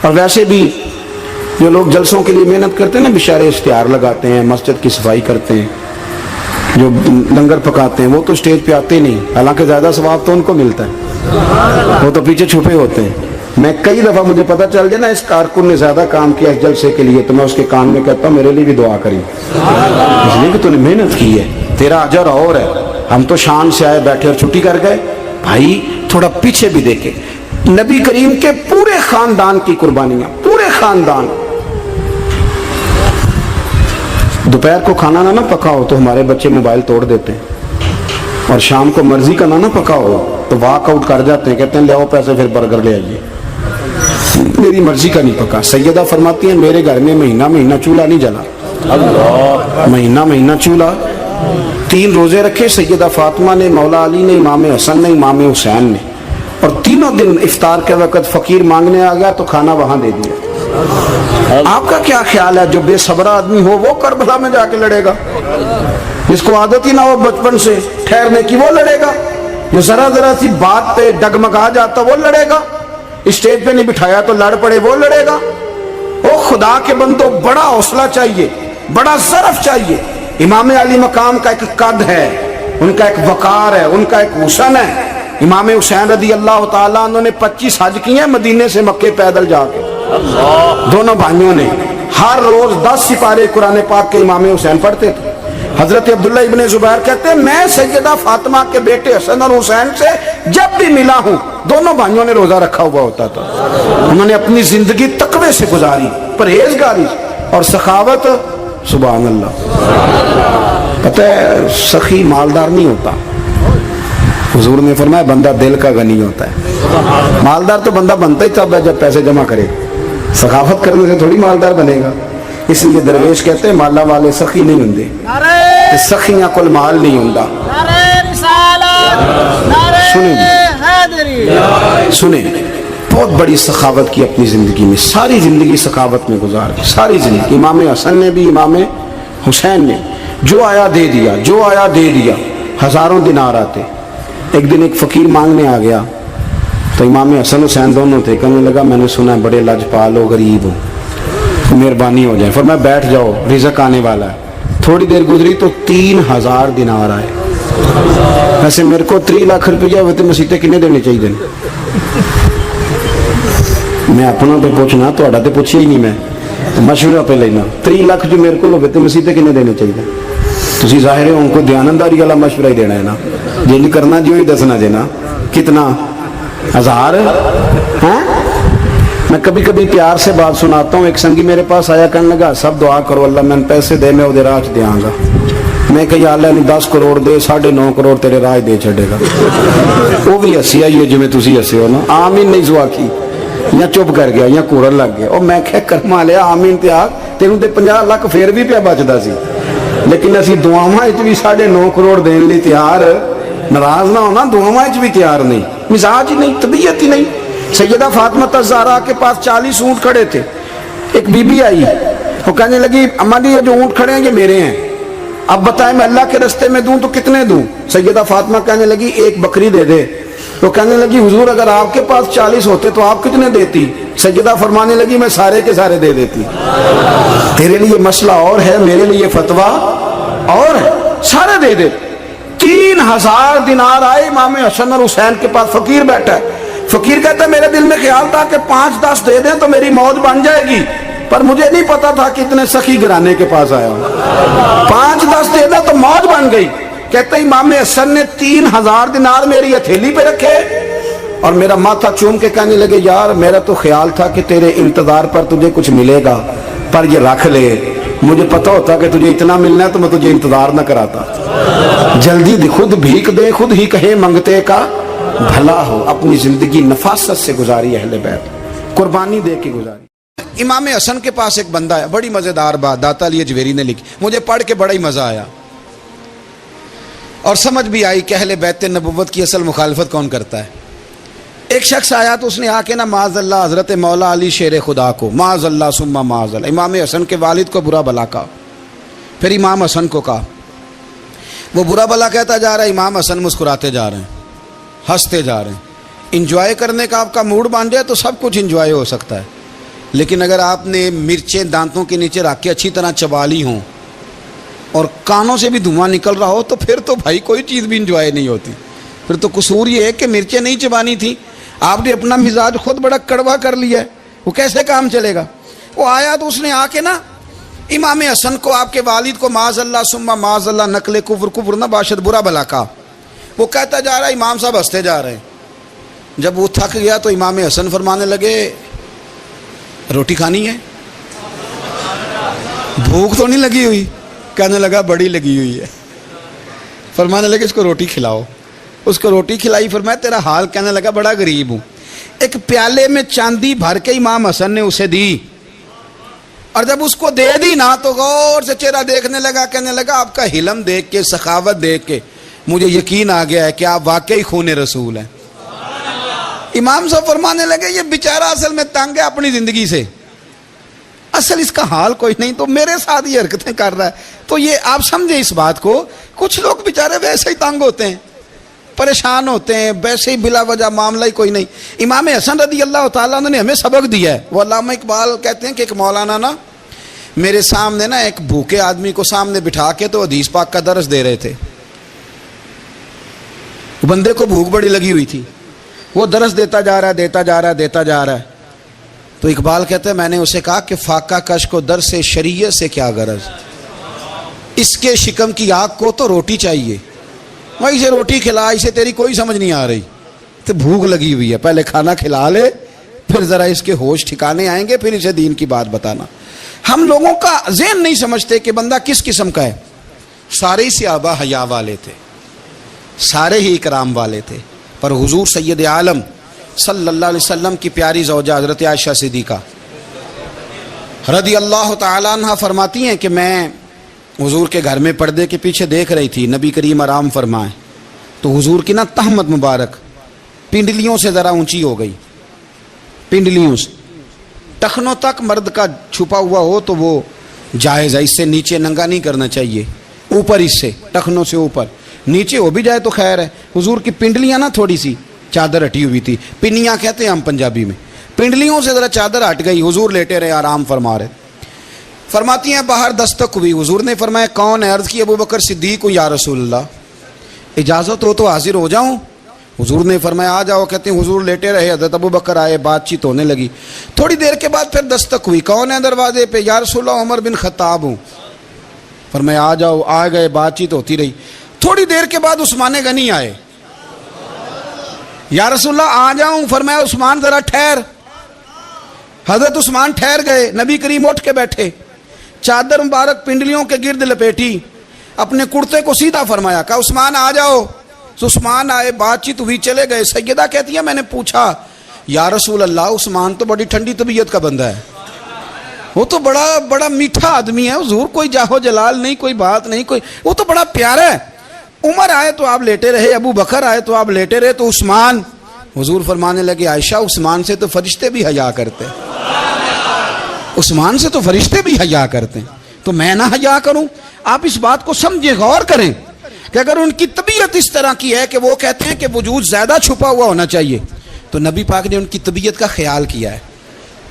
اور ویسے بھی جو لوگ جلسوں کے لیے محنت کرتے ہیں نا, بشارے اشتہار لگاتے ہیں, مسجد کی صفائی کرتے ہیں, جو لنگر پکاتے ہیں, وہ تو اسٹیج پہ آتے نہیں, حالانکہ زیادہ ثواب تو ان کو ملتا ہے, وہ تو پیچھے چھپے ہوتے ہیں. میں کئی دفعہ مجھے پتہ چل جائے نا اس کارکن نے زیادہ کام کیا اس جلسے کے لیے, تو میں اس کے کان میں کہتا ہوں میرے لیے بھی دعا کری, اس لیے کہ تو نے محنت کی ہے, تیرا اجر اور ہے. ہم تو شان سے آئے بیٹھے اور چھٹی کر گئے. بھائی تھوڑا پیچھے بھی دیکھیں, نبی کریم کے پورے خاندان کی قربانیاں, پورے خاندان. دوپہر کو کھانا نہ پکاؤ تو ہمارے بچے موبائل توڑ دیتے ہیں, اور شام کو مرضی کا نہ پکاؤ تو واک آؤٹ کر جاتے ہیں, کہتے ہیں لے آؤ پیسے پھر برگر لے آئیے, میری مرضی کا نہیں پکا. سیدہ فرماتی ہیں میرے گھر میں مہینہ چولہا نہیں جلا, مہینہ چولہا. 3 روزے رکھے سیدہ فاطمہ نے, مولا علی نے, امام حسن نے, امام حسین نے, اور تینوں دن افطار کے وقت فقیر مانگنے آ گیا تو کھانا وہاں دے دیا. آپ کا کیا خیال ہے جو بے صبر آدمی ہو وہ کربلا میں جا کے لڑے گا, جس کو عادت ہی نہ ہو بچپن سے ٹھہرنے کی وہ لڑے گا, جو ذرا سی بات پہ ڈگمگا جاتا وہ لڑے گا, اسٹیج پہ نہیں بٹھایا تو لڑ پڑے وہ لڑے گا. او خدا کے بندو, بڑا حوصلہ چاہیے, بڑا ظرف چاہیے. امام علی مقام کا ایک قد ہے, ان کا ایک وقار ہے, ان کا ایک حسن ہے. امام حسین رضی اللہ تعالیٰ عنہ نے 25 حج کیے ہیں مدینے سے مکے پیدل جا کے. دونوں بھائیوں نے ہر روز 10 سپارے قرآن پاک کے امام حسین پڑھتے تھے. حضرت عبداللہ ابن زبیر کہتے ہیں میں سیدہ فاطمہ کے بیٹے حسن اور حسین سے جب بھی ملا ہوں دونوں بھائیوں نے روزہ رکھا ہوا ہوتا تھا. انہوں نے اپنی زندگی تقوی سے گزاری, پرہیزگاری اور سخاوت. سبحان اللہ. پتہ ہے سخی مالدار نہیں ہوتا, حضور نے فرمایا بندہ دل کا غنی ہوتا ہے. مالدار تو بندہ بنتا ہی تب ہے جب پیسے جمع کرے. سخاوت کرنے سے تھوڑی مالدار بنے گا. اس لیے درویش کہتے ہیں مالا والے سخی نہیں ہوندے, سخیاں کل مال نہیں ہوندا. سنیں بہت بڑی سخاوت کی اپنی زندگی میں, ساری زندگی سخاوت میں گزار دی, ساری زندگی. امام حسن نے بھی امام حسین نے جو آیا دے دیا, جو آیا دے دیا. ہزاروں دینار آتے. ایک دن ایک فقیر مانگنے آ گیا تو امام حسن حسین دونوں تھے. کہنے لگا میں نے سنا ہے بڑے لاجپال ہو, غریب ہو, مہربانی ہو جائے. فرمایا بیٹھ جاؤ رزق آنے والا ہے. تھوڑی دیر گزری تو 3000 دینار آئے. ویسے میرے کو 3 لاکھ روپیہ ہوئے تو مسیطے کنے دینے چاہیے. میں اپنا تو پوچھنا, تھوڑا تو پوچھے ہی نہیں, میں مشورہ پہ لینا. 3 لاکھ جو میرے کو ہوئے تو مسیطے کنے دینے چاہیے. تسی ظاہر ہے ان کو دیانتداری والا مشورہ ہی دینا ہے نا, جی نہیں کرنا جو ہی دسنا دینا. کتنا 1000 ہاں. میں کبھی کبھی پیار سے بات سناتا ہوں. ایک سنگی میرے پاس آیا, کہنے لگا سب دعا کرو اللہ میں پیسے دے میں وہ راج دیا گا. میں کہ یا اللہ 10 کروڑ دے, 9.5 کروڑ تیرے راج دے چھڑے گا. وہ بھی ہسی آئی ہے جی میں تسی ہسے ہو نا. آمین نہیں سوا کی یا چپ کر گیا یا کوڑن لگ گیا. اور میں کہ کرما لیا آمین تے آگ تینوں تے 50 لاکھ پھر بھی پیا بچدا سی. لیکن اسی دعاواں وچ بھی 9.5 کروڑ دین لئی تیار, ناراض نہ ہونا, دعاواں وچ بھی تیار نہیں. مزاج ہی نہیں, طبیعت ہی نہیں. سیدہ فاطمہ الزہرا کے پاس 40 اونٹ کھڑے تھے. ایک بی بی آئی, وہ کہنے لگی اما جی یہ جو اونٹ کھڑے ہیں یہ میرے ہیں, اب بتائیں میں اللہ کے رستے میں دوں تو کتنے دوں. سیدہ فاطمہ کہنے لگی 1 بکری دے دے. وہ کہنے لگی حضور اگر آپ کے پاس 40 ہوتے تو آپ کتنے دیتی. سیدہ فرمانے لگی میں سارے کے سارے دے دیتی. تیرے لیے مسئلہ اور ہے, میرے لیے فتویٰ اور ہے, سارے دے دے. 3000 دینار آئے. امام حسن اور حسین کے پاس فقیر بیٹھا ہے. فقیر کہتا ہے میرے دل میں خیال تھا کہ 5-10 دے دیں تو میری موت بن جائے گی, پر مجھے نہیں پتا تھا کہ اتنے سخی گھرانے کے پاس آیا ہوں. 5-10 دے دیں تو موت بن گئی. کہتے ہیں امام حسن نے 3000 دینار میری ہتھیلی پہ رکھے اور میرا ماتھا چوم کے کہنے لگے یار میرا تو خیال تھا کہ تیرے انتظار پر تجھے کچھ ملے گا, پر یہ رکھ لے. مجھے پتا ہوتا کہ تجھے اتنا ملنا ہے تو میں تجھے انتظار نہ کراتا. جلدی خود بھیک دے, خود ہی کہے منگتے کا بھلا ہو. اپنی زندگی نفاست سے گزاری اہل بیت, قربانی دے کے گزاری. امام حسن کے پاس ایک بندہ ہے, بڑی مزیدار بات داتا علی اجویری نے لکھی, مجھے پڑھ کے بڑا ہی مزہ آیا اور سمجھ بھی آئی کہ اہل بیت نبوت کی اصل مخالفت کون کرتا ہے. ایک شخص آیا تو اس نے آ کے نا معاذ اللہ حضرت مولا علی شیر خدا کو, معاذ اللہ ثم معاذ اللہ, امام حسن کے والد کو برا بلا کہا. پھر امام حسن کو کہا, وہ برا بلا کہتا جا رہا ہے, امام حسن مسکراتے جا رہے ہیں, ہنستے جا رہے ہیں. انجوائے کرنے کا آپ کا موڈ بن جائے تو سب کچھ انجوائے ہو سکتا ہے, لیکن اگر آپ نے مرچیں دانتوں کے نیچے رکھ کے اچھی طرح چبا لی ہوں اور کانوں سے بھی دھواں نکل رہا ہو تو پھر تو بھائی کوئی چیز بھی انجوائے نہیں ہوتی. پھر تو قصور یہ ہے کہ مرچیں نہیں چبانی تھی, آپ نے اپنا مزاج خود بڑا کڑوا کر لیا ہے, وہ کیسے کام چلے گا. وہ آیا تو اس نے آ کے نا امام حسن کو, آپ کے والد کو معاذ اللہ ثم معاذ اللہ نقل کفر نہ باشد برا بلا کہا. وہ کہتا جا رہا ہے, امام صاحب ہنستے جا رہے ہیں. جب وہ تھک گیا تو امام حسن فرمانے لگے روٹی کھانی ہے, بھوک تو نہیں لگی ہوئی. کہنے لگا بڑی لگی ہوئی ہے. فرمانے لگے اس کو روٹی کھلاؤ. اس کو روٹی کھلائی. فرمایا تیرا حال. کہنے لگا بڑا غریب ہوں. ایک پیالے میں چاندی بھر کے امام حسن نے اسے دی, اور جب اس کو دے دی نا تو غور سے چہرہ دیکھنے لگا. کہنے لگا آپ کا حلم دیکھ کے, سخاوت دیکھ کے مجھے یقین آ گیا ہے کہ آپ واقعی خون رسول ہیں. امام صاحب فرمانے لگے یہ بیچارہ اصل میں تنگ ہے اپنی زندگی سے, اصل اس کا حال کوئی نہیں, تو میرے ساتھ یہ حرکتیں کر رہا ہے. تو یہ آپ سمجھیں اس بات کو, کچھ لوگ بیچارے ویسے ہی تنگ ہوتے ہیں, پریشان ہوتے ہیں, ویسے ہی بلا وجہ معاملہ ہی کوئی نہیں. امام حسن رضی اللہ تعالیٰ نے ہمیں سبق دیا ہے. وہ علامہ اقبال کہتے ہیں کہ ایک مولانا نا میرے سامنے نا ایک بھوکے آدمی کو سامنے بٹھا کے تو حدیث پاک کا درس دے رہے تھے. بندے کو بھوک بڑی لگی ہوئی تھی, وہ درس دیتا جا رہا ہے. تو اقبال کہتے ہیں میں نے اسے کہا کہ فاقہ کش کو درس شریعت سے کیا غرض, اس کے شکم کی آگ کو تو روٹی چاہیے, میں اسے روٹی کھلا, اسے تیری کوئی سمجھ نہیں آ رہی, تو بھوک لگی ہوئی ہے, پہلے کھانا کھلا لے, پھر ذرا اس کے ہوش ٹھکانے آئیں گے, پھر اسے دین کی بات بتانا. ہم لوگوں کا ذہن نہیں سمجھتے کہ بندہ کس قسم کا ہے. سارے صحابہ حیا والے تھے, سارے ہی اکرام والے تھے, پر حضور سید عالم صلی اللہ علیہ وسلم کی پیاری زوجہ حضرت عائشہ صدیقہ رضی اللہ تعالیٰ عنہ فرماتی ہیں کہ میں حضور کے گھر میں پردے کے پیچھے دیکھ رہی تھی, نبی کریم آرام فرمائے, تو حضور کی نا تہمت مبارک پنڈلیوں سے ذرا اونچی ہو گئی, پنڈلیوں سے ٹخنوں تک مرد کا چھپا ہوا ہو تو وہ جائز ہے, اس سے نیچے ننگا نہیں کرنا چاہیے, اوپر اس سے ٹخنوں سے اوپر, نیچے ہو بھی جائے تو خیر ہے. حضور کی پنڈلیاں نا تھوڑی سی چادر ہٹی ہوئی تھی, پنیاں کہتے ہیں ہم پنجابی میں, پنڈلیوں سے ذرا چادر ہٹ گئی, حضور لیٹے رہے آرام فرما رہے. فرماتی ہیں باہر دستک ہوئی, حضور نے فرمایا کون ہے؟ عرض کی ابو بکر صدیق کو, یا رسول اللہ اجازت ہو تو حاضر ہو جاؤں؟ حضور نے فرمایا آ جاؤ. کہتے ہیں حضور لیٹے رہے, حضرت ابو بکر آئے, بات چیت ہونے لگی. تھوڑی دیر کے بعد پھر دستک ہوئی, کون ہے دروازے پہ؟ یا رسول اللہ عمر بن خطاب ہوں. فرمایا آ جاؤ, آ گئے, بات چیت ہوتی رہی. تھوڑی دیر کے بعد عثمان غنی آئے, یا رسول اللہ آ جاؤں؟ فرمایا عثمان ذرا ٹھہر. حضرت عثمان ٹھہر گئے, نبی کریم اٹھ کے بیٹھے, چادر مبارک پنڈلیوں کے گرد لپیٹی, اپنے کرتے کو سیدھا فرمایا, کہا عثمان آ جاؤ. تو عثمان آئے, بات چیت ہوئی, چلے گئے. سیدہ کہتی ہے میں نے پوچھا یا رسول اللہ عثمان تو بڑی ٹھنڈی طبیعت کا بندہ ہے, وہ تو بڑا میٹھا آدمی ہے, حضور کوئی جاہو جلال نہیں, کوئی بات نہیں, کوئی, وہ تو بڑا پیارا ہے. عمر آئے تو آپ لیٹے رہے, ابو بکر آئے تو آپ لیٹے رہے, تو عثمان؟ حضور فرمانے لگے عائشہ عثمان سے تو فرشتے بھی حیا کرتے, عثمان سے تو فرشتے بھی حیا کرتے ہیں, تو میں نہ حیا کروں؟ آپ اس بات کو سمجھے, غور کریں کہ اگر ان کی طبیعت اس طرح کی ہے کہ وہ کہتے ہیں کہ وجود زیادہ چھپا ہوا ہونا چاہیے, تو نبی پاک نے ان کی طبیعت کا خیال کیا ہے,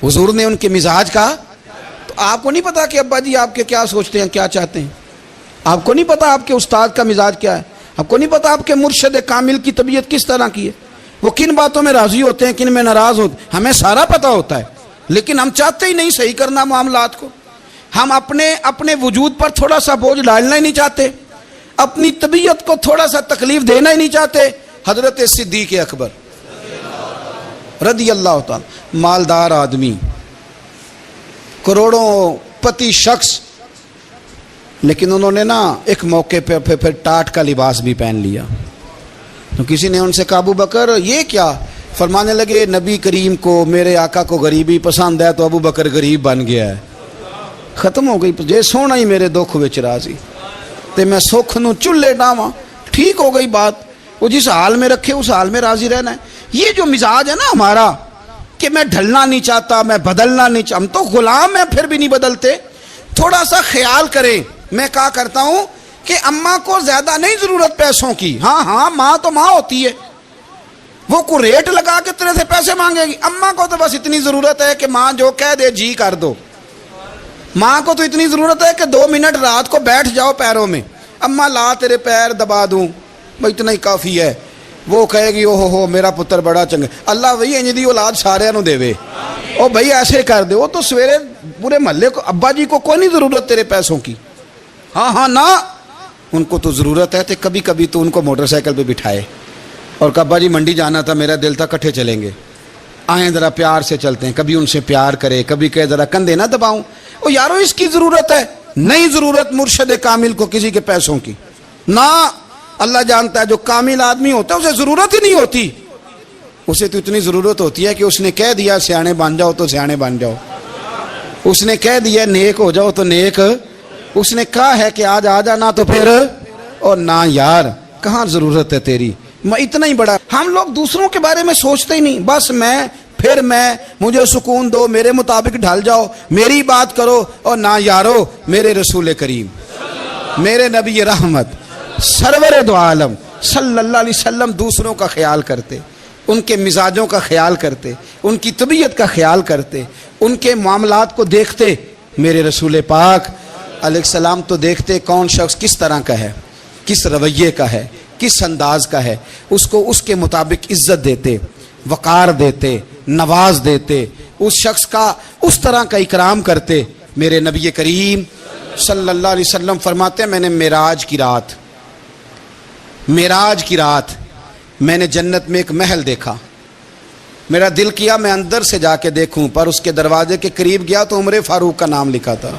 حضور نے ان کے مزاج کا. تو آپ کو نہیں پتا کہ ابا جی آپ کے کیا سوچتے ہیں, کیا چاہتے ہیں؟ آپ کو نہیں پتا آپ کے استاد کا مزاج کیا ہے؟ آپ کو نہیں پتا آپ کے مرشد کامل کی طبیعت کس طرح کی ہے, وہ کن باتوں میں راضی ہوتے ہیں, کن میں ناراض ہوتے ہیں؟ ہمیں سارا پتا ہوتا ہے, لیکن ہم چاہتے ہی نہیں صحیح کرنا معاملات کو. ہم اپنے وجود پر تھوڑا سا بوجھ ڈالنا ہی نہیں چاہتے, اپنی طبیعت کو تھوڑا سا تکلیف دینا ہی نہیں چاہتے. حضرت صدیق اکبر رضی اللہ تعالی, مالدار آدمی, کروڑوں پتی شخص, لیکن انہوں نے نا ایک موقع پہ پھر ٹاٹ کا لباس بھی پہن لیا. تو کسی نے ان سے کہا ابو بکر یہ کیا؟ فرمانے لگے نبی کریم کو, میرے آقا کو غریبی پسند ہے, تو ابو بکر غریب بن گیا ہے. ختم ہو گئی, جے سونا ہی میرے دکھ وچ راضی, تے میں سکھ نو چلے ڈاواں. ٹھیک ہو گئی بات, وہ جس حال میں رکھے اس حال میں راضی رہنا ہے. یہ جو مزاج ہے نا ہمارا کہ میں ڈھلنا نہیں چاہتا, میں بدلنا نہیں چاہتا, ہم تو غلام ہیں پھر بھی نہیں بدلتے. تھوڑا سا خیال کریں. میں کہا کرتا ہوں کہ اماں کو زیادہ نہیں ضرورت پیسوں کی, ہاں ماں تو ماں ہوتی ہے, وہ کو ریٹ لگا کے طرح سے پیسے مانگے گی. اماں کو تو بس اتنی ضرورت ہے کہ ماں جو کہہ دے جی کر دو. ماں کو تو اتنی ضرورت ہے کہ 2 منٹ رات کو بیٹھ جاؤ پیروں میں, اماں لا تیرے پیر دبا دوں, بھائی اتنا ہی کافی ہے. وہ کہے گی او ہو میرا پتر بڑا چنگا, اللہ وہی انج دی اولاد سارے نو دے, او بھائی ایسے کر دے. وہ تو سویرے پورے محلے کو, ابا جی کو کوئی نہیں ضرورت تیرے پیسوں کی, ہاں نا, ان کو تو ضرورت ہے. تو کبھی کبھی تو ان کو موٹر سائیکل پہ بٹھائے اور ابا جی منڈی جانا تھا, میرا دل تھا کٹھے چلیں گے, آئیں ذرا پیار سے چلتے ہیں. کبھی ان سے پیار کرے, کبھی کہے ذرا کندھے نہ دباؤں. او یارو اس کی ضرورت ہے, نہیں ضرورت مرشد کامل کو کسی کے پیسوں کی نہ. اللہ جانتا ہے جو کامل آدمی ہوتا ہے اسے ضرورت ہی نہیں ہوتی. اسے تو اتنی ضرورت ہوتی ہے کہ اس نے کہہ دیا سیانے بن جاؤ تو سیانے بن جاؤ, اس نے کہہ دیا نیک ہو جاؤ تو نیک, اس نے کہا ہے کہ آج آ جانا تو پھر, اور نہ یار کہاں ضرورت ہے تیری, میں اتنا ہی بڑا. ہم لوگ دوسروں کے بارے میں سوچتے ہی نہیں, بس میں مجھے سکون دو, میرے مطابق ڈھل جاؤ, میری بات کرو. اور نہ یارو, میرے رسول کریم, میرے نبی رحمت سرور دو عالم صلی اللہ علیہ وسلم دوسروں کا خیال کرتے, ان کے مزاجوں کا خیال کرتے, ان کی طبیعت کا خیال کرتے, ان کے معاملات کو دیکھتے. میرے رسول پاک علیہ السلام تو دیکھتے کون شخص کس طرح کا ہے, کس رویے کا ہے, کس انداز کا ہے، اس کو اس کے مطابق عزت دیتے، وقار دیتے، نواز دیتے، اس شخص کا اس طرح کا اکرام کرتے۔ میرے نبی کریم صلی اللہ علیہ وسلم فرماتے ہیں میں نے معراج کی رات میں نے جنت میں ایک محل دیکھا، میرا دل کیا میں اندر سے جا کے دیکھوں، پر اس کے دروازے کے قریب گیا تو عمر فاروق کا نام لکھا تھا۔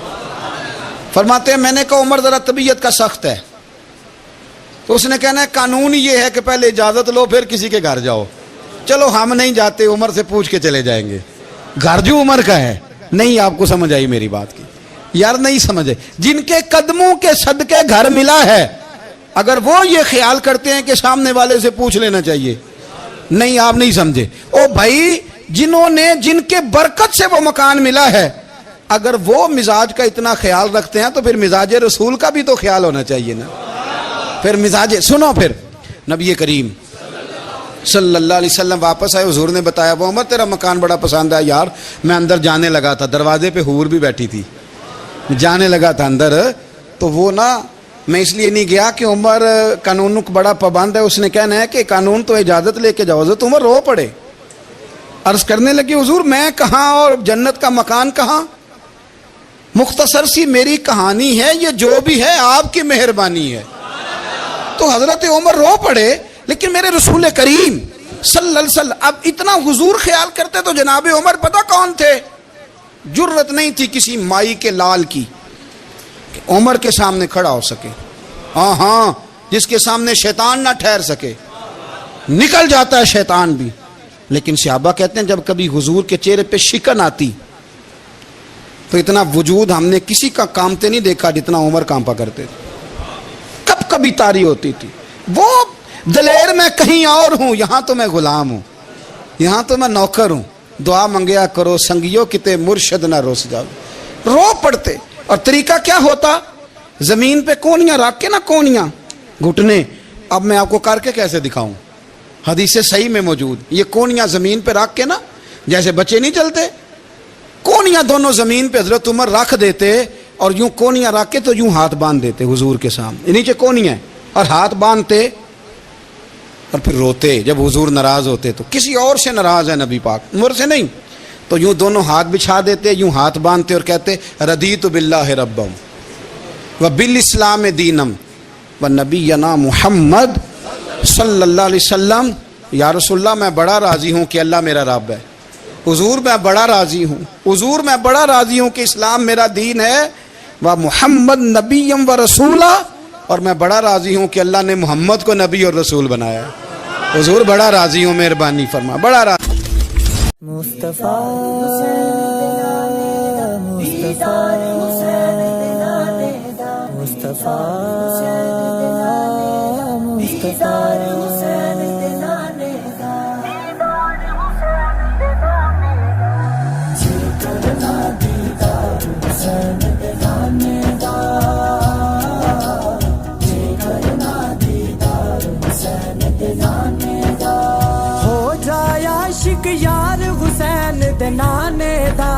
فرماتے ہیں میں نے کہا عمر ذرا طبیعت کا سخت ہے، تو اس نے کہنا ہے قانون یہ ہے کہ پہلے اجازت لو پھر کسی کے گھر جاؤ۔ چلو ہم نہیں جاتے، عمر سے پوچھ کے چلے جائیں گے، گھر جو عمر کا ہے۔ نہیں آپ کو سمجھ آئی میری بات کی؟ یار نہیں سمجھے، جن کے قدموں کے صدقے گھر ملا ہے، اگر وہ یہ خیال کرتے ہیں کہ سامنے والے سے پوچھ لینا چاہیے، نہیں آپ نہیں سمجھے۔ او بھائی جن کے برکت سے وہ مکان ملا ہے، اگر وہ مزاج کا اتنا خیال رکھتے ہیں تو پھر مزاج رسول کا بھی تو خیال ہونا چاہیے نا۔ پھر مزاج سنو، پھر نبی کریم صلی اللہ علیہ وسلم واپس آئے، حضور نے بتایا وہ عمر تیرا مکان بڑا پسند ہے یار، میں اندر جانے لگا تھا، دروازے پہ حور بھی بیٹھی تھی، جانے لگا تھا اندر، تو وہ نا میں اس لیے نہیں گیا کہ عمر قانون کو بڑا پابند ہے، اس نے کہنا ہے کہ قانون تو اجازت لے کے جاؤ۔ حضرت عمر رو پڑے، عرض کرنے لگے حضور میں کہاں اور جنت کا مکان کہاں، مختصر سی میری کہانی ہے، یہ جو بھی ہے آپ کی مہربانی ہے۔ تو حضرت عمر رو پڑے، لیکن میرے رسول کریم صلی اللہ علیہ وسلم اب اتنا حضور خیال کرتے تو جناب عمر پتہ کون تھے؟ جرت نہیں تھی کسی مائی کے لال کی کہ عمر کے سامنے کھڑا ہو سکے، ہاں جس کے سامنے شیطان نہ ٹھہر سکے، نکل جاتا ہے شیطان بھی۔ لیکن صحابہ کہتے ہیں جب کبھی حضور کے چہرے پہ شکن آتی تو اتنا وجود ہم نے کسی کا کامتے نہیں دیکھا جتنا عمر کانپا کرتے تھے، کب کبھی طاری ہوتی تھی۔ وہ دلیر میں کہیں اور ہوں، یہاں تو میں غلام ہوں، یہاں تو میں نوکر ہوں، دعا منگیا کرو سنگیو کتے مرشد نہ روس جاؤ۔ رو پڑتے، اور طریقہ کیا ہوتا؟ زمین پہ کونیاں رکھ کے نا، کونیاں گھٹنے، اب میں آپ کو کر کے کیسے دکھاؤں، حدیث صحیح میں موجود، یہ کونیاں زمین پہ رکھ کے نا، جیسے بچے نہیں چلتے، کونیاں دونوں زمین پہ حضرت عمر رکھ دیتے، اور یوں کونیاں رکھ کے تو یوں ہاتھ باندھ دیتے حضور کے سامنے، نیچے کونیاں اور ہاتھ باندھتے، اور پھر روتے جب حضور ناراض ہوتے تو۔ کسی اور سے ناراض ہے نبی پاک، عمر سے نہیں، تو یوں دونوں ہاتھ بچھا دیتے، یوں ہاتھ باندھتے اور کہتے رضیت باللہ ربم وبالاسلام دینم ونبینا محمد صلی اللہ علیہ وسلم۔ یا رسول اللہ میں بڑا راضی ہوں کہ اللہ میرا رب ہے، حضور میں بڑا راضی ہوں، حضور میں بڑا راضی ہوں کہ اسلام میرا دین ہے، و محمد نبیم و رسولہ، اور میں بڑا راضی ہوں کہ اللہ نے محمد کو نبی اور رسول بنایا ہے۔ حضور بڑا راضی ہوں، مہربانی فرما، بڑا راضی۔ مصطفیٰ ہو جائے عاشق یار حسین دے نانے دا،